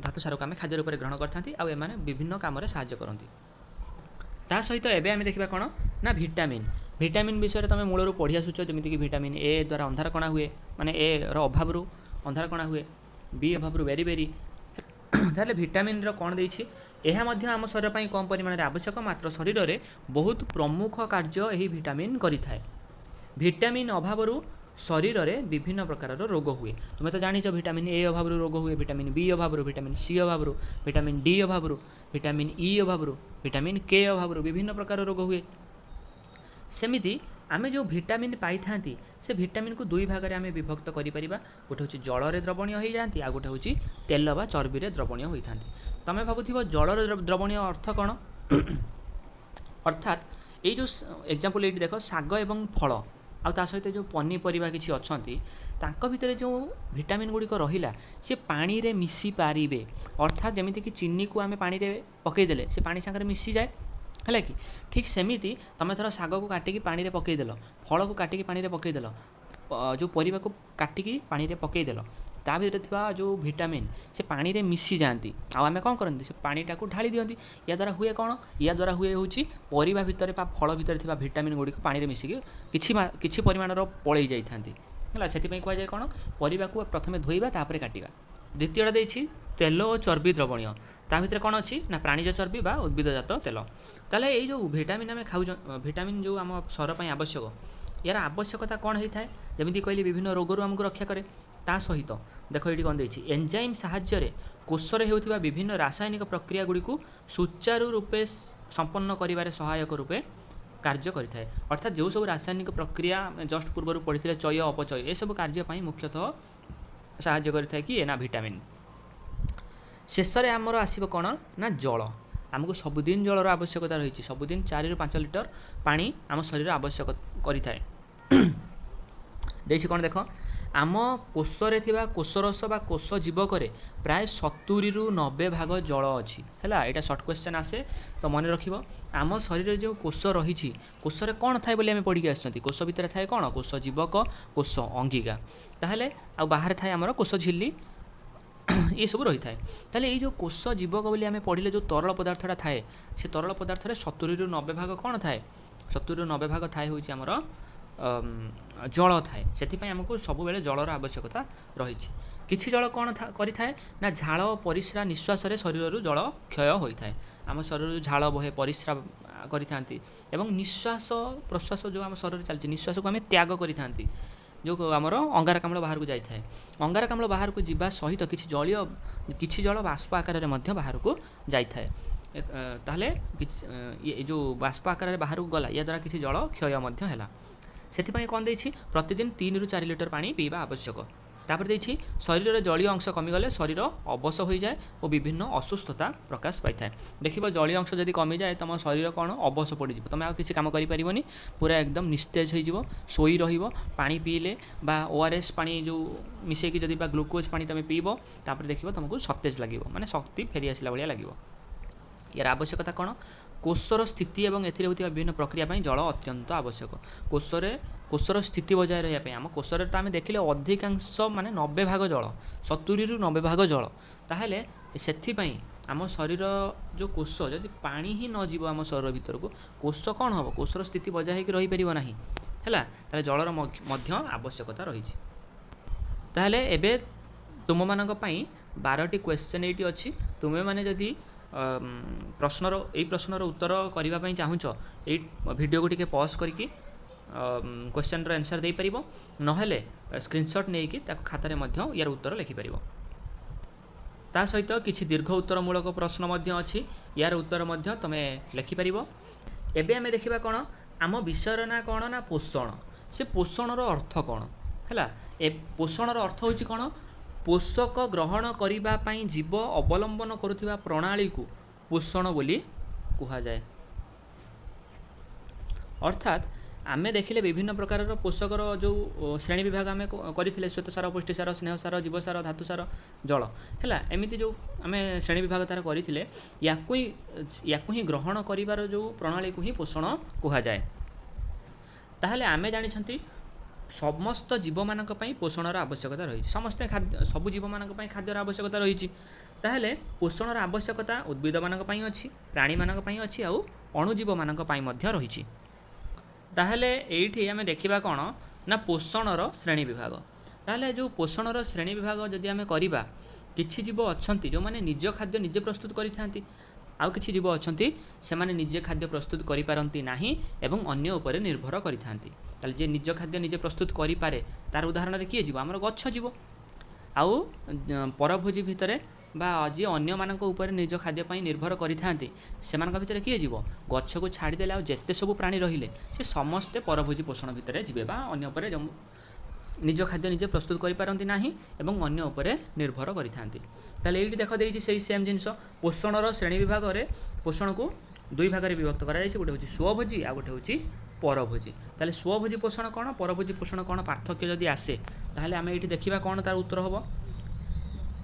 ଧାତୁସାରକୁ ଆମେ ଖାଦ୍ୟ ରୂପରେ ଗ୍ରହଣ କରିଥାନ୍ତି ଆଉ ଏମାନେ ବିଭିନ୍ନ କାମରେ ସାହାଯ୍ୟ କରନ୍ତି। ତା ସହିତ ଏବେ ଆମେ ଦେଖିବା କ'ଣ ନା ଭିଟାମିନ୍। ଭିଟାମିନ୍ ବିଷୟରେ ତୁମେ ମୂଳରୁ ପଢ଼ି ଆସୁଛ, ଯେମିତିକି ଭିଟାମିନ୍ ଏ ଦ୍ୱାରା ଅନ୍ଧାର କଣା ହୁଏ, ମାନେ ଏର ଅଭାବରୁ ଅନ୍ଧାର କଣା ହୁଏ, ବି ଅଭାବରୁ ବେରିବେରି। ତାହେଲେ ଭିଟାମିନ୍ର କ'ଣ ଦେଇଛି, ଏହା ମଧ୍ୟ ଆମ ଶରୀର ପାଇଁ କମ୍ ପରିମାଣରେ ଆବଶ୍ୟକ, ମାତ୍ର ଶରୀରରେ ବହୁତ ପ୍ରମୁଖ କାର୍ଯ୍ୟ ଏହି ଭିଟାମିନ୍ କରିଥାଏ। ଭିଟାମିନ୍ ଅଭାବରୁ ଶରୀରରେ ବିଭିନ୍ନ ପ୍ରକାରର ରୋଗ ହୁଏ। ତୁମେ ତ ଜାଣିଛ ଭିଟାମିନ୍ ଏ ଅଭାବରୁ ରୋଗ ହୁଏ, ଭିଟାମିନ୍ ବି ଅଭାବରୁ, ଭିଟାମିନ୍ ସି ଅଭାବରୁ, ଭିଟାମିନ୍ ଡି ଅଭାବରୁ, ଭିଟାମିନ୍ ଇ ଅଭାବରୁ, ଭିଟାମିନ୍ କେ ଅଭାବରୁ ବିଭିନ୍ନ ପ୍ରକାର ରୋଗ ହୁଏ। ସେମିତି ଆମେ ଯେଉଁ ଭିଟାମିନ୍ ପାଇଥାନ୍ତି ସେ ଭିଟାମିନ୍କୁ ଦୁଇ ଭାଗରେ ଆମେ ବିଭକ୍ତ କରିପାରିବା। ଗୋଟେ ହେଉଛି ଜଳରେ ଦ୍ରବଣୀୟ ହୋଇଯାଆନ୍ତି, ଆଉ ଗୋଟେ ହେଉଛି ତେଲ ବା ଚର୍ବିରେ ଦ୍ରବଣୀୟ ହୋଇଥାନ୍ତି। ତୁମେ ଭାବୁଥିବ ଜଳରେ ଦ୍ରବଣୀୟ ଅର୍ଥ କ'ଣ? ଅର୍ଥାତ୍ ଏଇ ଯେଉଁ ଏକ୍ଜାମ୍ପଲ୍ ଏଇଠି ଦେଖ, ଶାଗ ଏବଂ ଫଳ ଆଉ ତା ସହିତ ଯେଉଁ ପନିପରିବା କିଛି ଅଛନ୍ତି, ତାଙ୍କ ଭିତରେ ଯେଉଁ ଭିଟାମିନ୍ ଗୁଡ଼ିକ ରହିଲା ସେ ପାଣିରେ ମିଶି ପାରିବେ। ଅର୍ଥାତ୍ ଯେମିତିକି ଚିନିକୁ ଆମେ ପାଣିରେ ପକାଇଦେଲେ ସେ ପାଣି ସାଙ୍ଗରେ ମିଶିଯାଏ ହେଲା କି। ଠିକ୍ ସେମିତି ତୁମେ ଧର ଶାଗକୁ କାଟିକି ପାଣିରେ ପକାଇଦେଲ, ଫଳକୁ କାଟିକି ପାଣିରେ ପକାଇଦେଲ, ଯେଉଁ ପରିବାକୁ କାଟିକି ପାଣିରେ ପକାଇଦେଲ, ତା ଭିତରେ ଥିବା ଯେଉଁ ଭିଟାମିନ୍ ସେ ପାଣିରେ ମିଶିଯାଆନ୍ତି ଆଉ ଆମେ କ'ଣ କରନ୍ତି ସେ ପାଣିଟାକୁ ଢାଳି ଦିଅନ୍ତି। ୟା ଦ୍ୱାରା ହୁଏ କ'ଣ, ୟା ଦ୍ୱାରା ହୁଏ ହେଉଛି ପରିବା ଭିତରେ ବା ଫଳ ଭିତରେ ଥିବା ଭିଟାମିନ୍ ଗୁଡ଼ିକ ପାଣିରେ ମିଶିକି କିଛି ପରିମାଣର ପଳେଇ ଯାଇଥାନ୍ତି ହେଲା। ସେଥିପାଇଁ କୁହାଯାଏ କ'ଣ ପରିବାକୁ ପ୍ରଥମେ ଧୋଇବା ତାପରେ କାଟିବା। ଦ୍ୱିତୀୟଟା ଦେଇଛି ତେଲ ଓ ଚର୍ବି ଦ୍ରବଣୀୟ। ତା ଭିତରେ କ'ଣ ଅଛି ନା ପ୍ରାଣୀଜ ଚର୍ବି ବା ଉଦ୍ଭିଦଜାତ ତେଲ। ତାହେଲେ ଏଇ ଯେଉଁ ଭିଟାମିନ୍ ଆମେ ଖାଉଛ, ଭିଟାମିନ୍ ଯେଉଁ ଆମ ଶରୀର ପାଇଁ ଆବଶ୍ୟକ, ଏହାର ଆବଶ୍ୟକତା କ'ଣ ହୋଇଥାଏ? ଯେମିତି କହିଲି ବିଭିନ୍ନ ରୋଗରୁ ଆମକୁ ରକ୍ଷା କରେ। ତା ସହିତ ଦେଖ ଏଇଠି କ'ଣ ଦେଇଛି, ଏନ୍ଜାଇମ୍ ସାହାଯ୍ୟରେ କୋଷରେ ହେଉଥିବା ବିଭିନ୍ନ ରାସାୟନିକ ପ୍ରକ୍ରିୟା ଗୁଡ଼ିକୁ ସୁଚାରୁ ରୂପେ ସମ୍ପନ୍ନ କରିବାରେ ସହାୟକ ରୂପେ କାର୍ଯ୍ୟ କରିଥାଏ। ଅର୍ଥାତ୍ ଯେଉଁ ସବୁ ରାସାୟନିକ ପ୍ରକ୍ରିୟା ଜଷ୍ଟ ପୂର୍ବରୁ ପଢ଼ିଥିଲେ ଚୟ ଅପଚୟ, ଏସବୁ କାର୍ଯ୍ୟ ପାଇଁ ମୁଖ୍ୟତଃ ସାହାଯ୍ୟ କରିଥାଏ କିଏ ନା ଭିଟାମିନ୍। ଶେଷରେ ଆମର ଆସିବ କ'ଣ ନା ଜଳ। ଆମକୁ ସବୁଦିନ ଜଳର ଆବଶ୍ୟକତା ରହିଛି। ସବୁଦିନ 4 ରୁ 5 ଲିଟର ପାଣି ଆମ ଶରୀର ଆବଶ୍ୟକ କରିଥାଏ। देखिए कौन देख आम कोषरे थिबा कोषरस बा कोष जीवक प्राय 70 ରୁ 90 भाग जल अच्छी है। यहाँ सर्ट क्वेश्चन आसे तो मन रख आम शरीर जो कोष रही कोषरे कौन थाए बोली आम पढ़ी आस कोष भितर थाए कौन कोष जीवक कोष अंगिका ताहले आ बाहर थाए आमर कोष झिल्ली ये सब रही थाए। ताहले ये जो कोष जीवक बोली आम पढ़ले जो तरल पदार्थटा थाए से तरल पदार्थ 70 ରୁ 90 भाग कौन थाए 70 ରୁ 90 भाग थाए होइछि आमर जल थाए से आमको सब बेले जलर आवश्यकता रही। किछि जल कौन करि थाए ना झाड़ परिस्रा निश्वास शरीर जल क्षय होता है। आम शरीर झाड़ बहे परिस्रा करि एवं निश्वास प्रश्वास जो आम शरीर चलती निश्वास को आम त्याग करि जो आमर अंगारकाम्ल बाहर को जाए अंगारकाम्ल बाहर को जीवा सहित किछि जल बाष्प आकार में बाहर को जाए ताहले ये जो बाष्प आकार बाहर को गला या द्वारा किछि जल क्षय है। से कौन देछि प्रतिदिन 3 ରୁ 4 लिटर पानी पीवा आवश्यक। तापर देछि शरीर जलीय अंश कमिगले शरीर अवश हो जाए और विभिन्न असुस्थता प्रकाश पाई थाए। देखिबो जलीय अंश जदि कमी जाए तुम शरीर कौन अवश पड़ जाए तुम आ किसी काम करि परिबोनी पूरा एकदम निस्तेज हो जिवो सोई रहिबो। पानी पीले बा ORS पानी जो मिसेकी जदि बा ग्लूकोज पानी तुम पीबो तापर देखिबो तुमको सतेज लागिबो माने शक्ति फेरी आसिला भलिया लागिबो। यार आवश्यकता कौन कोषर स्थिति और एथिरे होतिबा विभिन्न प्रक्रिया पाई जल अत्यंत आवश्यक। कोषर स्थिति बजाय रही आम कोषर तो आम देखिले अधिकांश माने 90 भाग जल 70 ରୁ 90 भाग जल ताहले सेथिपाई आम शरीर जो कोष जदि पानी ही न जीव आम शरीर भीतर को कोष कौन हम कोषर स्थिति बजाय होकर रही पारिबो नाही हैला ताले जलर मध्य आवश्यकता रही। ताहले एबे तुम मानक पई 12टी क्वेश्चन एटी अछि तुमे माने जदि प्रश्नर उत्तर करने चाहूच ये वीडियो को टिके पॉज करके क्वेश्चन रो आंसर दे परिबो नहेले स्क्रीनशॉट नहीं कि खातार यार उत्तर लिखिपर। ता सहित किछि दीर्घ उत्तरमूलक प्रश्न मध्य अछि यार उत्तर मध्य तमे लिखिपर। एबे आमे देखिबा कोन आम विषयर ना कोन ना पोषण से पोषण रो अर्थ कोन हैला ए पोषण रो अर्थ होछि कोन पोषक ग्रहण करिबा पई जीव अवलंबन करुथिबा प्रणाली को पोषण बोली कहा जाए। अर्थात आमे देखिले विभिन्न प्रकार पोषकर जो श्रेणी विभाग आमे करथिले श्वेतसार पुष्टिसार स्नेहसार जीवसार धातुसार जल हैला एमिति जो आमे श्रेणी विभाग तार करथिले याकु ही ग्रहण करिवार जो प्रणाली को ही पोषण कहा जाए। ताहले आमे जानि छंती समस्त जीव मानक पई पोषणर आवश्यकता रही समस्त खाद्य सबु जीव मानक पई खाद्यर आवश्यकता रही। ताहले पोषणर आवश्यकता उद्भिद मानक पई अछि प्राणी मानक पई अछि आउ अणुजीव मानक पई मध्य रही। ताहले एठी आमे देखिबा कोन ना पोषणर श्रेणी विभाग। ताहले जो पोषणर श्रेणी विभाग जदि आमे करिबा किछि जीव अछंती जो माने निज खाद्य निजे प्रस्तुत करिथांती आउ किछि जीव अछंती से माने निजे खाद्य प्रस्तुत करि पारंती नाही एवं अन्य उपरे निर्भर करिथांती। ताले जे निज खाद्य निजे प्रस्तुत करि पारे तार उदाहरण रे किए जीव हमर गच्छ जीव आउ परभोजी भितरे बा जे अन्य मानक ऊपर निज खाद्य पई निर्भर करिथांती सेमानक भितरे किए जीव गच्छ को छाड़ी देले आ जेते सब प्राणी रहिले से समस्ते परभोजी पोषण भितरे जीवे बा अन्य उपरे निज खाद्य निजे प्रस्तुत करि पारंती नाही एवं अन्य उपरे निर्भर करिथांती। ताले एठी देख देइछि सेही सेम जिंस पोषणर श्रेणी विभाग रे पोषण को दुई भाग में विभक्त करा जायछि गोटे होछि स्वभोजी आ गोटे होछि परभोजी। ताले स्वभोजी पोषण कौन परभोजी पोषण कौन पार्थक्य जदि आसे ताहले आमे एठी देखिबा कौन तार उत्तर हबो।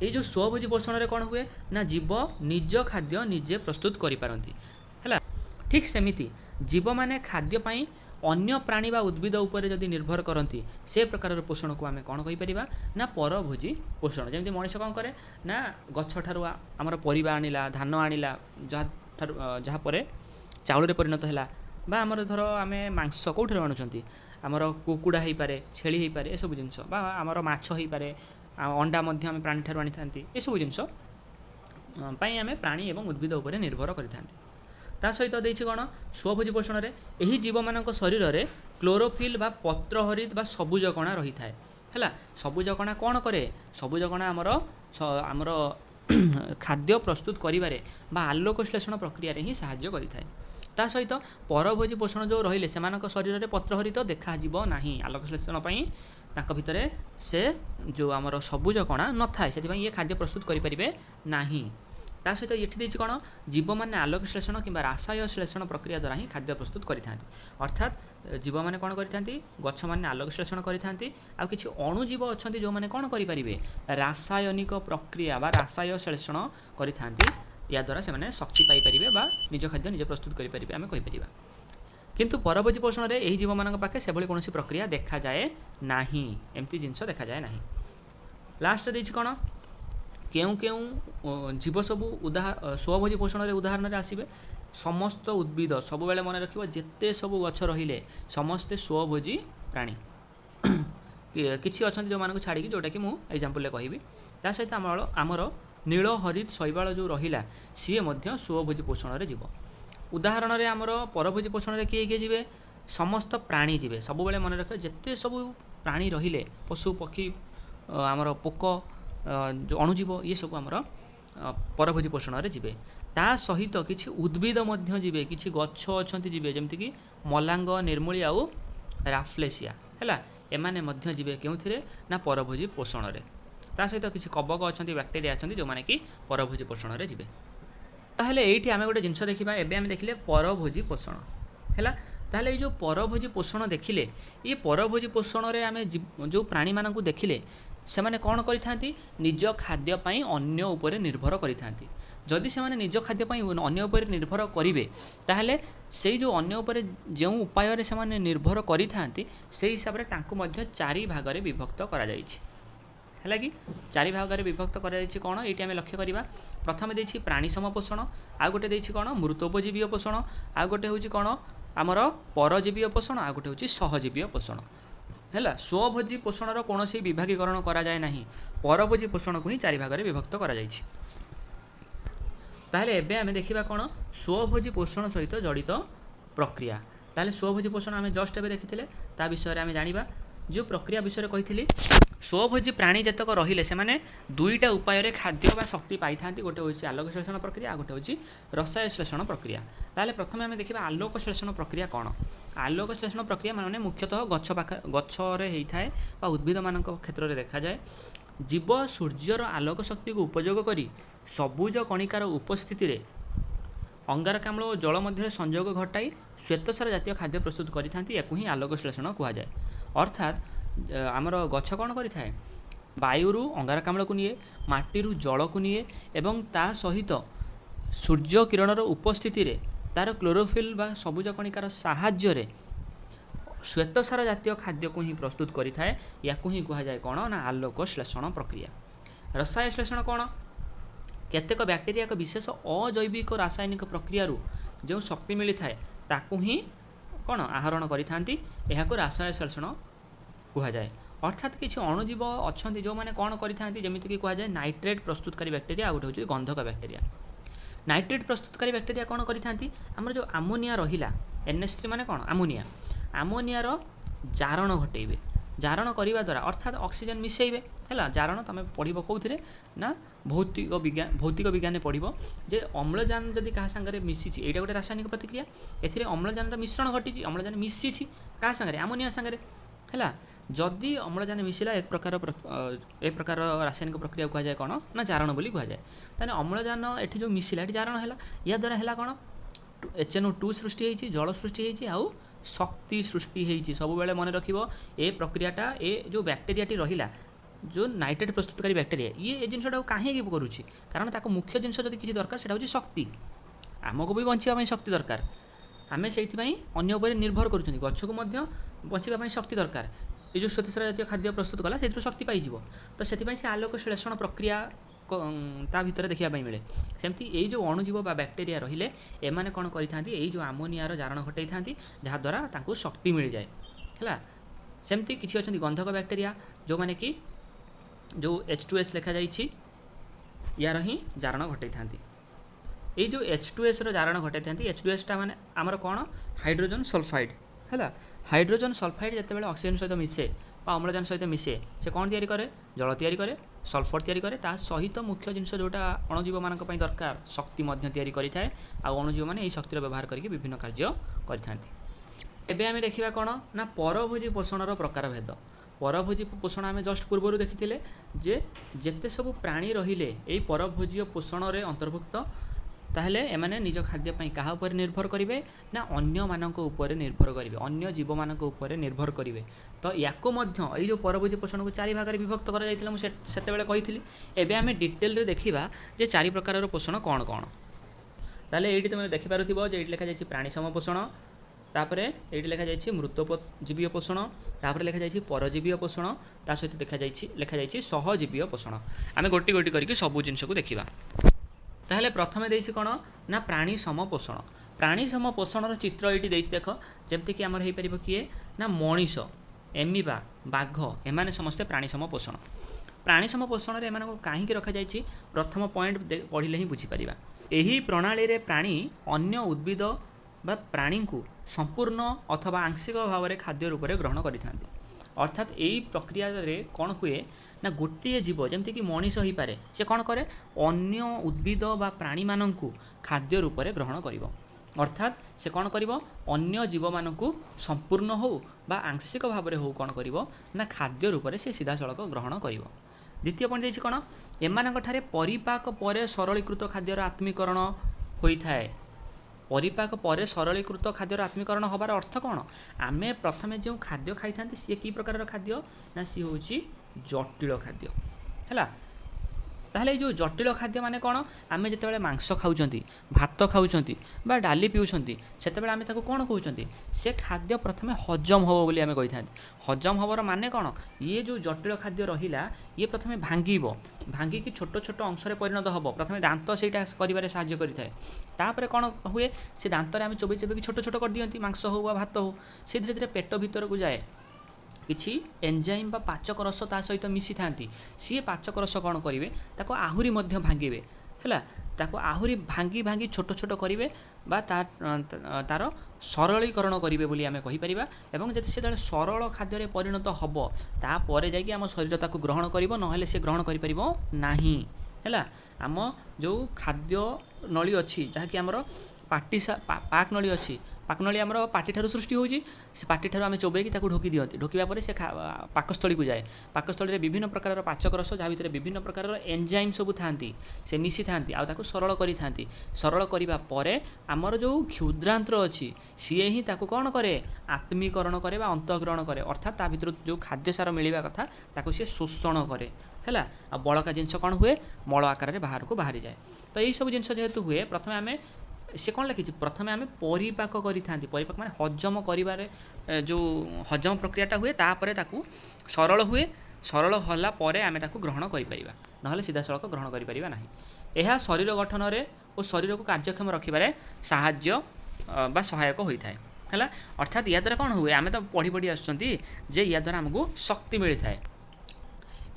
ये जो स्वभोजी पोषण रे कौन हुए ना जीव निज खाद्य निजे प्रस्तुत करि पारंती हैला। ठीक सेमिति जीव माने खाद्य पई अन्य प्राणी बा उद्भिद उपरे जदि निर्भर करती से प्रकार पोषण को आमे कौन कहि परिबा ना परभोजी पोषण। जेमति मनुष्य कौन करे ना गच्छ ठारू आमर परिबा आनिला धान आनिला जहाँ पर चाउल परिणत है बा आमर धर आमे मांस कौठे आणुचंती आमर कुकुड़ा हो पारे छेली हो पारे एसबू जिनस बा आमर माछ हो पारे अंडा मध्य आमे प्राणी ठारू आनी थांती एसबू जिनस पई आमे प्राणी एवं उद्भिद उपरे निर्भर करिथांती। ता सहित देछि कोन स्वभोजी पोषण रे एही जीव मानक शरीर रे क्लोरोफिल बा पत्रहरित बा सबुज कणा रही थाए हैला। सबुज कणा कौन करे सबुज कणा आमर खाद्य प्रस्तुत करिबारे बा आलोक श्लेषण प्रक्रिया रे ही सहाय्य करिथाए। ता सहित परभोजी पोषण जो रहिले सेमानक शरीर रे पत्रहरित देखा जीव नाही आलोक श्लेषण पई तांक भितरे से जो आमर सबुज कणा न थाए सेति पई ये खाद्य प्रस्तुत करि परिबे नाही। ता सहित ये कौन जीव मैंने आलोक श्लेषण कि रासाय श्लेषण प्रक्रिया द्वारा ही खाद्य प्रस्तुत करते अर्थात जीव मैंने कौन करते गछ मैंने आलोक श्लेषण करते आ कि अणुजीव अच्छा जो मैंने कौन करेंगे रासायनिक प्रक्रिया बा रासाय श्लेषण करते या द्वारा से शक्ति पाइपर बा निज खाद्य निजे प्रस्तुत करेंगे आम कहीपर किंतु परभोजी पोषण में यही जीव मान पाखे से कौन प्रक्रिया देखा जाए ना एमती जिनस देखा जाए ना लास्ट देती कौन केउ केउ जीव सबू स्वभोजी पोषण में उदाहरण आसवे समस्त उद्भिद सब बेले मन रखिबो जेते सब गछ रहिले समस्ते स्वभोजी प्राणी किछि अछंती जो मानको छाड़ी जोटा कि मु एग्जांपल ले कहिबी ता सहित आमर नील हरित शैवाल जो रहिला सी मध्य स्वभोजी पोषण रे जीव उदाहरण रे आमर परभोजी पोषण रे किए किए जीवे समस्त प्राणी जीवे सब बेले मन रख जेते सब प्राणी रहिले पशु पक्षी आमर पोक जो अणुजीव ये सब आमर परभोजी पोषण रे जीवे ता सहित किछि उद्भिद मध्य जीवे किछि गछ अछंती जीवे जेमति कि मलांग निर्मूली आउ राफ्लेसिया हैला एमाने मध्य जीवे केउथिरे ना परभोजी पोषण रे ता सहित किछि कवक अछंती बैक्टेरिया अछंती जो माने कि परभोजी पोषण रे जीवे ताहले एठी आमे गोटे जिनस देखिबा एबे आमे देखिले परभोजी पोषण हैला ताहले ये जो परभोजी पोषण देखिले ये परभोजी पोषण रे आमे जो प्राणी मानकु देखिले से माने कौन करिथांती निज खाद्य पाई अन्य उपरे निर्भर करिथांती जदि से माने निज खाद्य पाई अन्य उपरे निर्भर करिवे ताहले सेई जो अन्य उपरे जो उपाय रे से माने निर्भर करिथांती सेई हिसाब रे तांको मध्य चारि भाग रे विभक्त करा जायछि हैला कि चारि भाग रे विभक्त करा जायछि कोन एटी आमे लक्ष्य करिबा प्रथमे देछि प्राणी सम पोषण आ गोटे देछि कोन मृतोपजीवी पोषण आ गोटे होछि कोन आमर परजीवी पोषण आ गोटे होछि सहजीवी पोषण हैला स्वभोजी पोषण कौन विभागीकरण करा जाए नहीं परभोजी पोषण को ही चारि भाग में विभक्त करा जायछि ताहले एबे आमे देखिबा कोन स्वभोजी पोषण सहित जड़ित प्रक्रिया ताहले स्वभोजी पोषण आमे जस्ट एबे देखिथिले ता विषय रे आमे जानिबा जो प्रक्रिया विषय रे कहिथिली स्वभोजी प्राणी जतक रहिले से माने दुईटा उपाय रे खाद्य बा शक्ति पाई थांती गोटे होछि आलोक श्लेषण प्रक्रिया आ गोटे होछि रसायन श्लेषण प्रक्रिया ताहले प्रथमे आमे देखिबा आलोक श्लेषण प्रक्रिया कोन आलोक श्लेषण प्रक्रिया माने मुख्यतः गछ रे हेइ थाए बा उद्भिद मानक क्षेत्र रे देखा जाए जीव सूर्यर आलोक शक्ति को उपयोग करी सबुज कणिकार उपस्थिति रे अंगारकाम्ल और जल मध्य संयोग घटाई श्वेतसार जातीय खाद्य प्रस्तुत करिथांती याकु ही आलोक श्लेषण कुहा जाए अर्थात आमर गछ कौन करिथाए वायुरु अंगारकाम्ल को निए माटीरु जल को निए एवं ता सहित सूर्य किरणर उपस्थिति रे तार क्लोरोफिल बा सबुज कणिकार साहाय्य रे श्वेतसार जातीय खाद्य को ही प्रस्तुत करिथाए याकु ही कुहा जाए कौन ना आलोक श्लेषण प्रक्रिया रसायन श्लेषण कौन केतेक बैक्टेरिया एक विशेष अजैविक रासायनिक प्रक्रिया जो शक्ति मिली थाए ताकू ही कौन आहरण करिथांती एहाको रासायन श्लेषण कुहा जाए अर्थात किसी अणुजीव अच्छा जो मैंने कौन करिथांती जेमिति कि कुहा जाए नाइट्रेट प्रस्तुतकारी बैक्टेरिया गोटे होछि गंधक बैक्टेरिया नाइट्रेट प्रस्तुतकारी बैक्टेरिया कौन करिथांती हमर जो अमोनिया रहिला NH3 माने कौन अमोनियार जारण घटेबे जारण करने द्वारा अर्थात ऑक्सीजन मिसेबे है जारण तुम पढ़ो कौन ना भौतिक विज्ञान पढ़ो जे अम्लजान जदि क्या सांगे मिसी यहाँ गोटे रासायनिक प्रतिक्रिया ए अम्लजान मिश्रण घटी अम्लजान मिसी क्या सांगे आमोनिया सांगे है जदि अम्लजान मिसिला एक प्रकार रासायनिक प्रक्रिया कहुए कौन ना जारण बोली कहुए ताने अम्लजान एठी जो मिसिला ये जारण है या द्वारा है कौन HNO2 सृष्टि होती जल सृष्टि होती आउ शक्ति सृष्टि होती सब बेले मन रखिबो ए प्रक्रियाटा ए जो बैक्टेरियाटी रहिला जो नाइट्रेट प्रस्तुतकारी बैक्टेरिया ये जिनटा कहीं करुच्ची कारण ताको मुख्य जिनस जदि किसी दरकार सेटा होची शक्ति आमको भी बंचिबा शक्ति दरकार आमे सेइथिबाई अन्य उपर निर्भर करूछन गछ को मध्य बंचिबा शक्ति दरकार ये जो श्वेतसार जातीय खाद्य प्रस्तुत कला से शक्ति पाइजिवो तो सेथिबाई से आलोक श्लेषण प्रक्रिया ता भितर देखा मिले सेमती यही जो अणुजीव बा बैक्टेरिया रहिले एमाने कौन करिथांती यही जो आमोनियार जारण घटाई थांती जहाँ द्वारा तांको शक्ति मिल जाए है सेमती किसी अच्छा गंधक बैक्टेरिया जो माने कि जो H2S लिखा जाइछि यार ही जारण घटाई थांती ये जो H2S रो जारण घटाई थांती H2S टा माने आमर कौन हाइड्रोजन सल्फाइड है हाइड्रोजन सल्फाइड जितेबाला ऑक्सीजन सहित मिसे अम्लजान सहित मिसे से कौन तैयारी करे जल तैयारी करे सल्फर तैयारी करे ता सहित मुख्य जिनस जोटा अणुजीव मानक पई दरकार शक्ति मध्य तैयारी करि थाए आ अणुजीव माने एही शक्तिर व्यवहार करके विभिन्न कार्य करि थांती एबे आमे देखिबा कोन ना परभोजी पोषणर प्रकार भेद परभोजी पोषण आम जस्ट पूर्व देखी जे जेते सब प्राणी रहिले एई परभोजी पोषण रे अंतर्भुक्त ताहले एमाने निज खाद्यपाई क्या उपर निर्भर करेंगे ना अन्य मानक उपर निर्भर करेंगे अन्य जीव मानक उपर निर्भर करेंगे। तो या जो परभोजी पोषण को 4 भाग में विभक्त कर मुझे कही एवं आम डिटेल देखा जे 4 प्रकार पोषण कौन कौन। ताहले ये तुम देखिपार ये लिखा जाए प्राणी सम पोषण, तापर ये लिखा जाए मृतजीवीय पोषण, तापर लिखा जाए परजीवीय पोषण, ता सहित लिखा जाए सहजीवीय पोषण। आम गोटी गोटी करके सबू जिनस को देखा। ताहले प्रथमे देछि कोन ना प्राणी सम पोषण। प्राणी सम पोषण चित्र ये देख जमती आमर हो पार किए ना मनीष, एमिबा, बाघ एमाने समस्ते प्राणी सम पोषण। प्राणी सम पोषण एम कहीं रखा जाए प्रथम पॉइंट पढ़िले ही बुझीपर। यही प्रणाली रे प्राणी अन्य उद्भिद बा प्राणी को संपूर्ण अथवा आंशिक भाव में खाद्य रूप में ग्रहण करिथांती। अर्थात यही प्रक्रिया रे कौन हुए ना गोटे जीव जमती कि मनीष हो पारे से कौन करे अन्य उद्भिद बा प्राणी मानक खाद्य रूप में ग्रहण करिवो। अर्थात से कौन करिवो अन्य जीव मानक संपूर्ण हो बा आंशिक भाव में हो कौन करिवो ना खाद्य रूप में से सीधा सड़क ग्रहण करिवो। द्वितीय पॉइंट देखिए कौन एमानଙ୍କଠାରେ परिपाक पर सरलीकृत खाद्यर आत्मीकरण होता है। परिपाक पर सरलीकृत खाद्यर आत्मीकरण हबार अर्थ कौन आमे प्रथमे जो खाद्य खाई था सी कि प्रकार खाद्य ना सी हूँ जटिल खाद्य है। ताहले जो जटिल खाद्य माने कौन आमे जिते मांस खाऊँच भात खाऊँच बा डाली पीउछंती सेतेबेले आमे ताको कौन कहउछंती से खाद्य प्रथमे हजम होबो बोली आमे कहि थांती। हजम होबार माने कौन ये जो जटिल खाद्य रहिला ये प्रथमे भांगिबो, भांगिकी छोट छोट अंश परिणत होबो। प्रथमे दांत सेटा करिबारे साहाय्य करिथाय, तापरे कौन हुए से दांतरे आमे चोबई चोबई छोट छोट कर दियंती मांस हो बा भात हो से धीरे धीरे पेट भीतर को जाए। किछि एंजाइम बा पाचक रस ता सहित मिसी थांती सी पाचक रस कौन करेंगे ताको आहुरी मध्य भांगे है ताको आहुरी भांगी भांगी छोट छोट करेंगे बा तार सरलीकरण करेंगे बोली आमे कहि परिबा। एवं जदि से सरल खाद्य परिणत हम तापर जाकि आम शरीर ताको ग्रहण करिवो नहेले से ग्रहण करि परिबो नाही है। आम जो खाद्य नली अच्छी जहाँकि आमर पाटी पाक नली अच्छी पाकनली आमर पाटी ठारू सृष्टि होची से पाटी ठारू आमे चोबेकी ताकू ढोकी दियंती ढोकिबा परे से पाकस्थली को जाए। पाकस्थली रे विभिन्न प्रकार पाचक रस जहाँ भितर विभिन्न प्रकार एंजाइम सब थांती से मिसी थांती आ ताकू सरल करि थांती। सरल करिबा परे आमर जो क्षुद्रांत्र अच्छी सीए ही ताकू कौन करे आत्मीकरण करे बा अंतःग्रहण करे। अर्थात ता भितर जो खाद्य सार मिलवा कथा ताकू से शोषण करे है। आ बड़का जिनस कौन हुए मल आकार में बाहर को बाहरी जाए। तो यही सब जिनस जेहेतु हुए प्रथमे आमे से कौन लिखी प्रथमे आमे परिपाक करि थांती। परिपाक माने हजम करिबारे जो हजम प्रक्रियाटा हुए तापरे ताकू सरल हुए, सरल होला परे आमे ताकू ग्रहण करि परिबा नहले सीधा सड़क ग्रहण करि परिबा नाही। एहा शरीर गठन रे और शरीर को कार्यक्षम रखिबारे साहाय्य बा सहायक होइथाय है। अर्थात या द्वारा कौन हुए आमे तो पढ़ी पढ़ी आसुचंती जे या द्वारा हमको शक्ति मिलता है।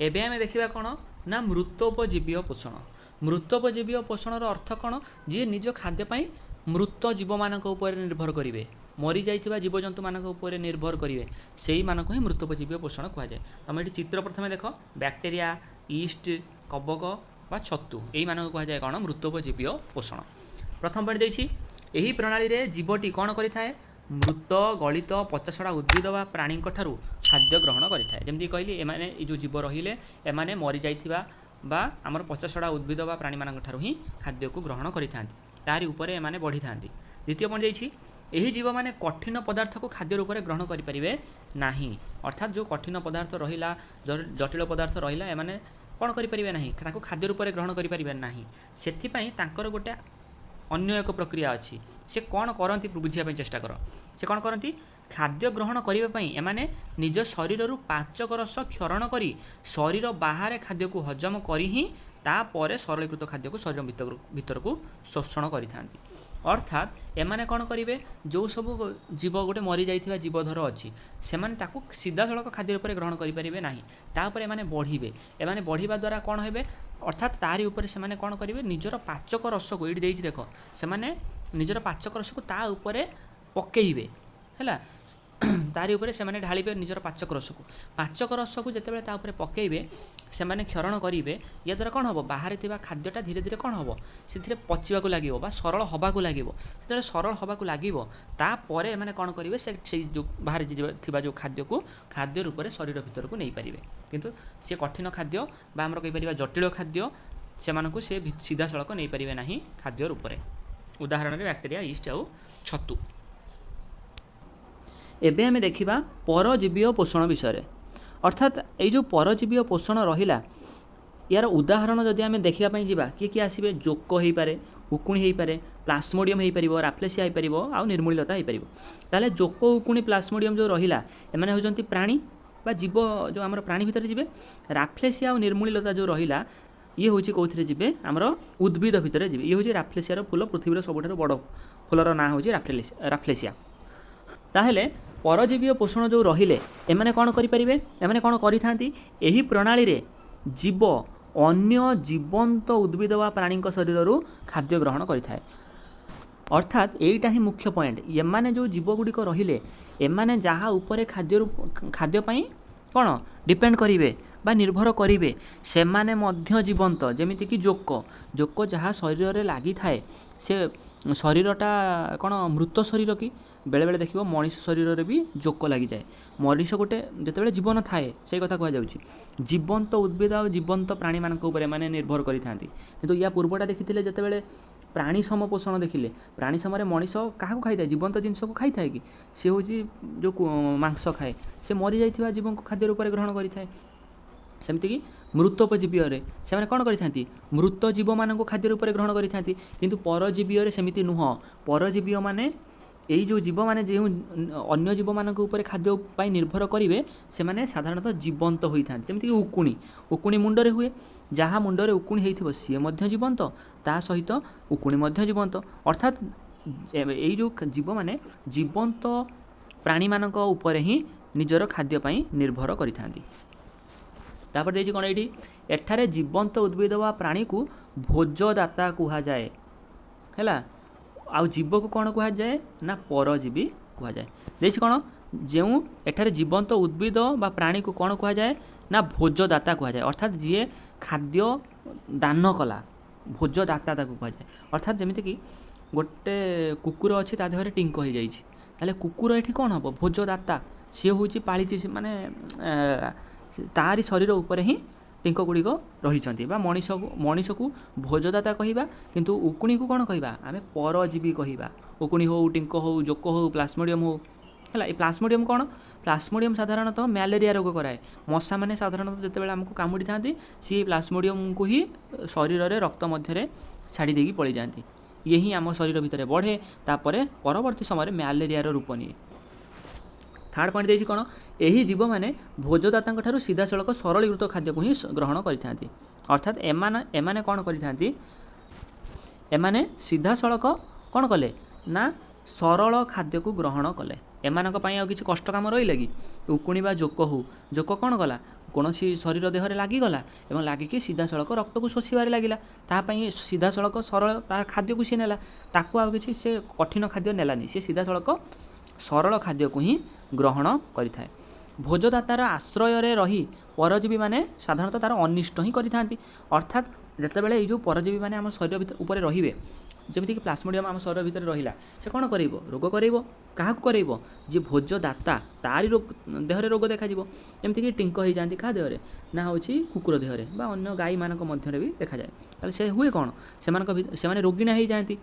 एबे आमे देखिबा कौन ना मृतोपजीवीय पोषण। मृतोपजीवीय पोषण अर्थ कौन जी निज खाद्यपाई मृत जीव मानक उपर निर्भर करेंगे, मरी जाइथिबा जीवजंतु मानक उपर निर्भर करेंगे से मानक ही मृतोपजीवीय पोषण कहुए। तुम ये चित्र प्रथमे देख बैक्टेरिया ईस्ट कबक बा छतु यही मानक कहुए कौन मृतोपजीवीय पोषण। प्रथम पॉइंट देछि एही प्रणाली रे जीवटी कौन करिथाय मृत गलित पचासड़ा उद्भिद बा प्राणी ठारू खाद्य ग्रहण करिथाय। जेमति कहली एमाने जो जीव रहिले एमाने मरी जाइथिबा बा आमर 50टा उद्भिद बा प्राणी मानक ठारू ही खाद्य को ग्रहण करिथांती तारि उपरे एमाने बढ़ी थांती। द्वितीय पॉइंट जाइछि एही जीव माने कठिन पदार्थ को खाद्य रूप में ग्रहण करि परिबे नाही। अर्थात जो कठिन पदार्थ रहिला जटिल पदार्थ रहिला एमाने कौन करि परिबे नाही ताको खाद्य रूप में ग्रहण करि परिबे नाही। सेथि पई तांकर गोटे अन्य एक प्रक्रिया अच्छी से कौन करती बुझापी चेष्टा कर से कौन करती खाद्य ग्रहण करने एमाने निज शरीर पाचक रस क्षरण करी शरीर बाहर खाद्य को हजम करी ही तापर सरलीकृत खाद्य को शरीर भीतर को शोषण करि थांती। अर्थात एमाने कौन करेंगे जो सब जीव गोटे मरी जाइथिबा जीवधर अच्छी से सीधा सड़क खाद्य रूप में ग्रहण करें ना तापर एमाने बढ़िबे। एमाने बढ़िबा द्वारा कौन हेबे अर्थात तारी ऊपर से माने कौन करेंगे निजर पाचक रस को ये देख से माने निजर पाचक रस को ता ऊपर पकेइबे है तारी उपरे से माने ढालिबे निजर पाचक रस को जेतेबेले ता उपरे पकेइबे से माने क्षरण करिवे या द्वारा कोन हबो बाहर थिबा खाद्यटा धीरे धीरे कोन हबो सिथिरे पचिबा को लागिवो बा सरल हबा को लागिवो सेतेले सरल हबा को लागिवो ता परे माने कोन करिवे से जो बाहर थिबा जो खाद्य को खाद्य रूप रे शरीर भीतर को नै परिबे किंतु से कठिन खाद्य बा हमर कहि परिबा जटिल खाद्य से मानकु से सीधा सड़क नै परिबे नाही खाद्य रूप रे उदाहरण रे बैक्टीरिया यीस्ट आउ छतु। एबे हमें देखिबा परजीवीय पोषण विषय अर्थात ये जो परजीवीय पोषण रहिला यार उदाहरण जदि आम देखा जावा किए आसबे जोक हो पारे उकुणी हो पारे प्लास्मोडियम हो पार राफ्लेसिया हो पार आउ निर्मूलता हो पार ताले जोक उकुणी प्लास्मोडियम जो रहिला एमाने होजंती प्राणी बा जीव जो आम प्राणी भितर जी राफ्लेसिया और निर्मूलता जो रहिला ये हूँ कौन जी आमर उद्भिद भितर जी ये हूँ राफ्लेसियार फूल पृथ्वीर सबुठ बड़ फूलर ना हूँ राफ्लेसिया ताहेले परजीवीय पोषण जो रहिले एमाने कौन करें एमाने कौन करी प्रणाली रे जीव अन्य जीवंत उद्भिद वा प्राणी शरीर खाद्य ग्रहण करें अर्थात यहीटा ही मुख्य पॉइंट एमाने जो जीव गुड़िक रहिले एमाने जहाँ उपरे खाद्यपाई कौन डिपेंड करेंगे बा निर्भर करेंगे से माने मध्य जीवंत जमीती कि जोक जहाँ शरीर में लगी थाए से शरीरटा कौन मृत शरीर कि बेले बेले देखिए मनीष शरीर में भी जोक लगी जाए मनीष गोटे जितेबाला जीवन थाए से कथा कहुच्छी जीवंत उद्भिद और जीवंत प्राणी मान माने निर्भर करि थांती किंतु या पूर्वटा देखिथिले जितेबाला प्राणी सम पोषण देखिले प्राणी समय मनीष क्या खाई थाए जीवंत जिनस को खाई थाए कि सी हूँ जो मांस खाए से मरी जाइथिबा जीवन को खाद्य रूप ग्रहण करि थाए सेमती मृतोपजीवीय से कौन करी मृत जीव मान खाद्य रूप ग्रहण करी किंतु परजीवीय सेमती नुह परजीवीय माने यही जो जीव मैंने जो अन्य जीव मान खाद्य निर्भर करेंगे से माने साधारणतः जीवंत होता जमीक उकुणी मुंडरे हुए जहाँ मुंडरे उकुणी हो सी जीवंत ता सहित उकुणी जीवंत अर्थात यही जो जीव मैंने जीवंत प्राणी मान ही निजर खाद्यपाई निर्भर करि तापर देखिए कौन ये एठारे जीवंत उद्भिद वा प्राणी को भोजदाता कह जाए है आउ जीव को कौन कह जाए ना परजीवी कह जाए देखिए कौन जो एठारे जीवंत उद्भिद बा प्राणी को कौन कह जाए ना भोजदाता कह जाए अर्थात जी खाद्य दान कला भोजदाता ताको कह जाए अर्थात जमीती कि गोटे कुकुर अच्छी ता देहरे टिंक हो जाए कुकुर ये कौन हम भोजदाता सी हूँ पाली माने तारी शरीर उपर ही टिंक गुड़िक रही मनीष को भोजदाता कहवा किंतु उकुणी को कौन कहवा आम परजीवी कहवा उकुणी हो टिंक हो जोक हो प्लास्मोडियम हो है ये प्लास्मोडियम कौन प्लास्मोडियम साधारणतः मैलेरिया रोग कराए मशा मैंने साधारणतः जितेबाला आमको कामुड़ी था सी प्लास्मोडियम को ही शरीर में रक्त मध्य छाड़ी देकी पलि जाती ये आम शरीर भितर बढ़े तापर परवर्ती समय मैलेरिया रूप निए थर्ड पॉइंट देखिए कौन यही जीव मैंने भोजदाता ठारू सीधा सड़क सरलीकृत खाद्य को ही ग्रहण करि अर्थात एमाने कौन करि एमाने सीधा सड़क कौन कले ना सरल खाद्य को ग्रहण कले एमानक पई आ किछि कष्ट काम रही कि उकुणी बा जोक कौन कला कौन शरीर देहरे लगिगला और लगिकी सीधा सड़क रक्त को शोषार लगिला तापाई सीधा सड़क सरल तार खाद्य को सी नेला ताकू आ किछि से कठिन खाद्य नेलानी सी सीधा सड़क सरल खाद्य को ही ग्रहण करिथाए भोजदातार आश्रय रही परजीवी माने साधारणतः तार अनिष्ट ही करिथांती अर्थात जितेबाला ये जो परजीवी माने आम शरीर भीतर ऊपर रहिबे जमीक प्लास्मोडियम आम शरीर भितर रहिला से कौन करेइबो रोग करेइबो क्या करेइबो जे भोजदाता तारी रोग देहरे रोग देखा जमीक टिंक हो जाती क्या देहरे ना हूँ कुकुर देहरे बा अन्य गाई मानक मध्य भी देखा जाए ताले से हुए कौन से रोगिणा हो जाती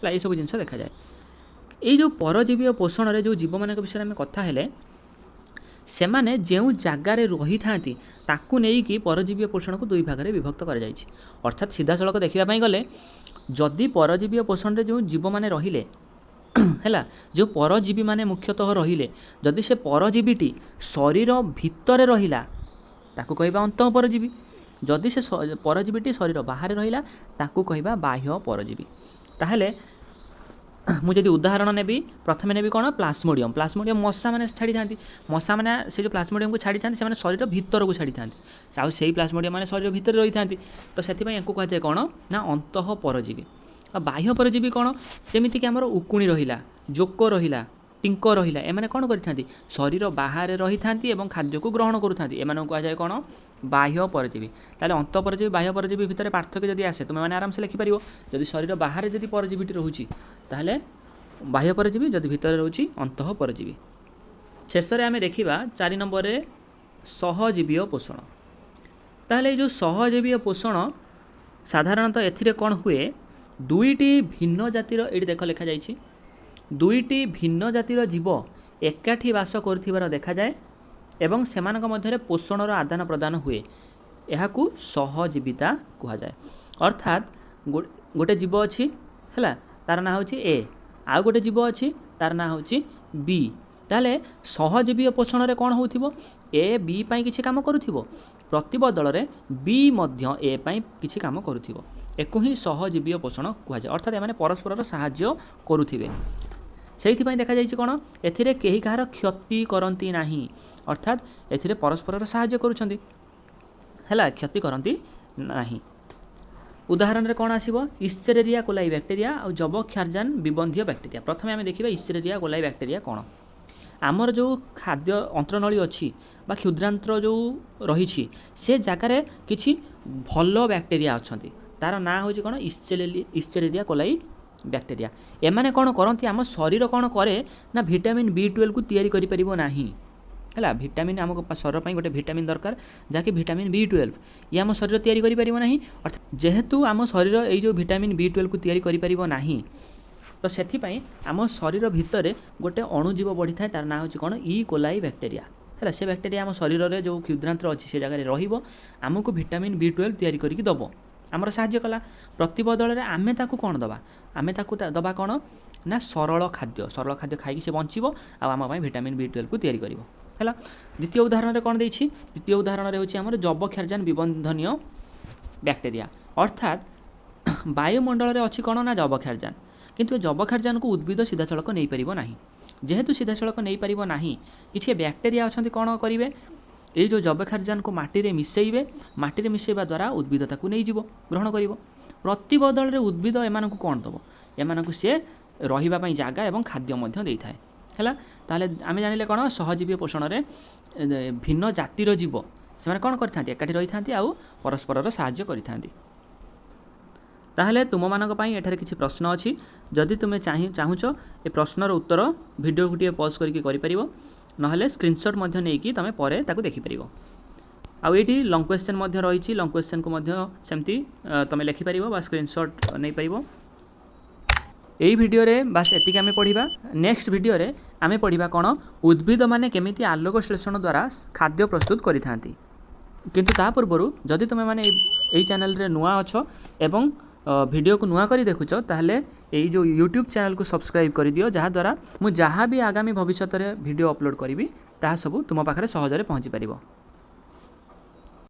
ये सब जिनस देखा जाए ये जो परजीवी पोषण रे जो जीव मान विषय में कथा हेले से माने जो जगार रही था ताकू नहीं कि परजीवी पोषण को दुई भाग में विभक्त कर जाइछि अर्थात सीधा सड़क देखापी गले जदि परजीवी पोषण रे जो जीव माने रहिले है जो परजीवी माने मुख्यतः रहिले जदि से परजीवीटी शरीर भितर रहिला ताकू कहबा अंतः परजीवी जदि से परजीवीटी शरीर बाहर रहिला ताकू कहबा बाह्य परजीवी ताहले मुझे उदाहरण नेबी प्रथम नेबी कौन प्लास्मोडियम मशा मैंने छाड़ी था मशा मैंने से जो प्लास्मोडियम को छाड़ी था शरीर भीतर को छाड़ी था आउ से प्लास्मोडियम मैंने शरीर भीतर रही था तो से कहुए कौन ना अंतः परजीवी आ बाह्य परजीवी कौन जमीक आमर उकुणी रहिला जोक रहिला ଟିଙ୍କ ରହିଲା ଏମାନେ କ'ଣ କରିଥାନ୍ତି ଶରୀର ବାହାରେ ରହିଥାନ୍ତି ଏବଂ ଖାଦ୍ୟକୁ ଗ୍ରହଣ କରୁଥାନ୍ତି ଏମାନଙ୍କୁ କୁହାଯାଏ କ'ଣ ବାହ୍ୟ ପରଜୀବୀ। ତାହେଲେ ଅନ୍ତ ପରଜୀବୀ ବାହ୍ୟ ପରଜୀବୀ ଭିତରେ ପାର୍ଥକ୍ୟ ଯଦି ଆସେ ତୁମେମାନେ ଆରାମସେ ଲେଖିପାରିବ। ଯଦି ଶରୀର ବାହାରେ ଯଦି ପରଜୀବୀଟି ରହୁଛି ତାହେଲେ ବାହ୍ୟ ପରଜୀବୀ, ଯଦି ଭିତରେ ରହୁଛି ଅନ୍ତଃ ପରଜୀବୀ। ଶେଷରେ ଆମେ ଦେଖିବା 4 ନମ୍ବରରେ ସହଜୀବୀୟ ପୋଷଣ। ତାହେଲେ ଏଇ ଯେଉଁ ସହଜୀବୀୟ ପୋଷଣ ସାଧାରଣତଃ ଏଥିରେ କ'ଣ ହୁଏ, ଦୁଇଟି ଭିନ୍ନ ଜାତିର, ଏଇଠି ଦେଖ ଲେଖାଯାଇଛି, ଦୁଇଟି ଭିନ୍ନ ଜାତିର ଜୀବ ଏକାଠି ବାସ କରୁଥିବାର ଦେଖାଯାଏ ଏବଂ ସେମାନଙ୍କ ମଧ୍ୟରେ ପୋଷଣର ଆଦାନ ପ୍ରଦାନ ହୁଏ। ଏହାକୁ ସହଜୀବିତା କୁହାଯାଏ। ଅର୍ଥାତ୍ ଗୋଟେ ଜୀବ ଅଛି ହେଲା, ତାର ନାଁ ହେଉଛି ଏ, ଆଉ ଗୋଟେ ଜୀବ ଅଛି ତାର ନାଁ ହେଉଛି ବି। ତାହେଲେ ସହଜୀବୀୟ ପୋଷଣରେ କ'ଣ ହେଉଥିବ, ଏ ବି ପାଇଁ କିଛି କାମ କରୁଥିବ, ପ୍ରତିବଦଳରେ ବି ମଧ୍ୟ ଏ ପାଇଁ କିଛି କାମ କରୁଥିବ। ଏକୁ ହିଁ ସହଜୀବୀୟ ପୋଷଣ କୁହାଯାଏ। ଅର୍ଥାତ୍ ଏମାନେ ପରସ୍ପରର ସାହାଯ୍ୟ କରୁଥିବେ। ସେଇଥିପାଇଁ ଦେଖାଯାଇଛି କ'ଣ, ଏଥିରେ କେହି କାହାର କ୍ଷତି କରନ୍ତି ନାହିଁ। ଅର୍ଥାତ୍ ଏଥିରେ ପରସ୍ପରର ସାହାଯ୍ୟ କରୁଛନ୍ତି ହେଲା, କ୍ଷତି କରନ୍ତି ନାହିଁ। ଉଦାହରଣରେ କ'ଣ ଆସିବ, ଇଶ୍ଚେରେରିଆ କୋଲାଇ ବ୍ୟାକ୍ଟେରିଆ ଆଉ ଯବକ୍ଷାରଜାନ ବିବନ୍ଧୀୟ ବ୍ୟାକ୍ଟେରିଆ। ପ୍ରଥମେ ଆମେ ଦେଖିବା ଇଶ୍ଚେରେରିଆ କୋଲାଇ ବ୍ୟାକ୍ଟେରିଆ କ'ଣ। ଆମର ଯେଉଁ ଖାଦ୍ୟ ଅନ୍ତ୍ରନଳୀ ଅଛି ବା କ୍ଷୁଦ୍ରାନ୍ତ୍ର ଯେଉଁ ରହିଛି ସେ ଜାଗାରେ କିଛି ଭଲ ବ୍ୟାକ୍ଟେରିଆ ଅଛନ୍ତି, ତାର ନାଁ ହେଉଛି କ'ଣ ଇଶ୍ଚେରେରିଆ କୋଲାଇ ବ୍ୟାକ୍ଟେରିଆ। ଏମାନେ କ'ଣ କରନ୍ତି, ଆମ ଶରୀର କ'ଣ କରେ ନା ଭିଟାମିନ୍ B12କୁ ତିଆରି କରିପାରିବ ନାହିଁ ହେଲା। ଭିଟାମିନ୍ ଆମ ଶରୀର ପାଇଁ ଗୋଟେ ଭିଟାମିନ୍ ଦରକାର ଯାହାକି ଭିଟାମିନ୍ B12, ଇଏ ଆମ ଶରୀର ତିଆରି କରିପାରିବ ନାହିଁ। ଅର୍ଥାତ୍ ଯେହେତୁ ଆମ ଶରୀର ଏଇ ଯେଉଁ ଭିଟାମିନ୍ B12କୁ ତିଆରି କରିପାରିବ ନାହିଁ, ତ ସେଥିପାଇଁ ଆମ ଶରୀର ଭିତରେ ଗୋଟେ ଅଣୁଜୀବ ବଢ଼ିଥାଏ, ତାର ନାଁ ହେଉଛି କ'ଣ ଇ କୋଲାଇ ବ୍ୟାକ୍ଟେରିଆ ହେଲା। ସେ ବ୍ୟାକ୍ଟେରିଆ ଆମ ଶରୀରରେ ଯେଉଁ କ୍ଷୁଦ୍ରାନ୍ତ୍ର ଅଛି ସେ ଜାଗାରେ ରହିବ, ଆମକୁ ଭିଟାମିନ୍ B12 ତିଆରି କରିକି ଦେବ, ଆମର ସାହାଯ୍ୟ କଲା। ପ୍ରତିବଦଳରେ ଆମେ ତାକୁ କ'ଣ ଦେବା, ଆମେ ତାକୁ ଦେବା କ'ଣ ନା ସରଳ ଖାଦ୍ୟ ଖାଇକି ସେ ବଞ୍ଚିବ ଆଉ ଆମ ପାଇଁ ଭିଟାମିନ୍ B12କୁ ତିଆରି କରିବ ହେଲା। ଦ୍ୱିତୀୟ ଉଦାହରଣରେ କ'ଣ ଦେଇଛି, ଦ୍ୱିତୀୟ ଉଦାହରଣରେ ହେଉଛି ଆମର ଯବକ୍ଷାରଜାନ ବିବନ୍ଧନୀୟ ବ୍ୟାକ୍ଟେରିଆ। ଅର୍ଥାତ୍ ବାୟୁମଣ୍ଡଳରେ ଅଛି କ'ଣ ନା ଯବକ୍ଷାରଜାନ, କିନ୍ତୁ ଏ ଯବକ୍ଷାରଜାନକୁ ଉଦ୍ଭିଦ ସିଧାସଳଖ ନେଇପାରିବ ନାହିଁ। ଯେହେତୁ ସିଧାସଳଖ ନେଇପାରିବ ନାହିଁ, କିଛି ବ୍ୟାକ୍ଟେରିଆ ଅଛନ୍ତି କ'ଣ କରିବେ, ଏଇ ଯେଉଁ ଯବକ୍ଷାରଜାନକୁ ମାଟିରେ ମିଶାଇବେ, ମାଟିରେ ମିଶାଇବା ଦ୍ୱାରା ଉଦ୍ଭିଦ ତାକୁ ନେଇଯିବ, ଗ୍ରହଣ କରିବ। ପ୍ରତିବଦଳରେ ଉଦ୍ଭିଦ ଏମାନଙ୍କୁ କ'ଣ ଦେବ, ଏମାନଙ୍କୁ ସେ ରହିବା ପାଇଁ ଜାଗା ଏବଂ ଖାଦ୍ୟ ମଧ୍ୟ ଦେଇଥାଏ ହେଲା। ତାହେଲେ ଆମେ ଜାଣିଲେ କ'ଣ, ସହଜୀବୀ ପୋଷଣରେ ଭିନ୍ନ ଜାତିର ଜୀବ ସେମାନେ କ'ଣ କରିଥାନ୍ତି, ଏକାଠି ରହିଥାନ୍ତି ଆଉ ପରସ୍ପରର ସାହାଯ୍ୟ କରିଥାନ୍ତି। ତାହେଲେ ତୁମମାନଙ୍କ ପାଇଁ ଏଠାରେ କିଛି ପ୍ରଶ୍ନ ଅଛି, ଯଦି ତୁମେ ଚାହୁଁଛ ଏ ପ୍ରଶ୍ନର ଉତ୍ତର ଭିଡ଼ିଓକୁ ଟିକେ ପଜ୍ କରିକି କରିପାରିବ, ନହେଲେ ସ୍କ୍ରିନଶଟ୍ ମଧ୍ୟ ନେଇକି ତୁମେ ପରେ ତାକୁ ଦେଖିପାରିବ। ଆଉ ଏଇଠି ଲଙ୍ଗ୍ କ୍ୱେଶ୍ଚନ୍ ମଧ୍ୟ ରହିଛି, ଲଙ୍ଗ୍ କ୍ୱେଶ୍ଚନ୍କୁ ମଧ୍ୟ ସେମିତି ତୁମେ ଲେଖିପାରିବ ବା ସ୍କ୍ରିନଶଟ୍ ନେଇପାରିବ। এই ভিডিওরে বাস এতিকি আমি পড়িবা। নেক্সট ভিডিওরে আমি পড়িবা কোণ উদ্ভিদ মানে কেমিতি আলোক শ্লেষণ দ্বারা খাদ্য প্রস্তুত করে থাকে। কিন্তু তা পূর্বরু যদি তুমি মানে এই চ্যানেলরে নূয়া অছ এবং ভিডিও को नुआ करी देखुच ताहले এই जो यूट्यूब चैनल को सब्सक्राइब कर दियो, जहाँ द्वारा मु जहाँ भी आगामी भविष्य में वीडियो अपलोड करी ताहा सब तुम पाखरे सहजरे पहुँची पारिबो।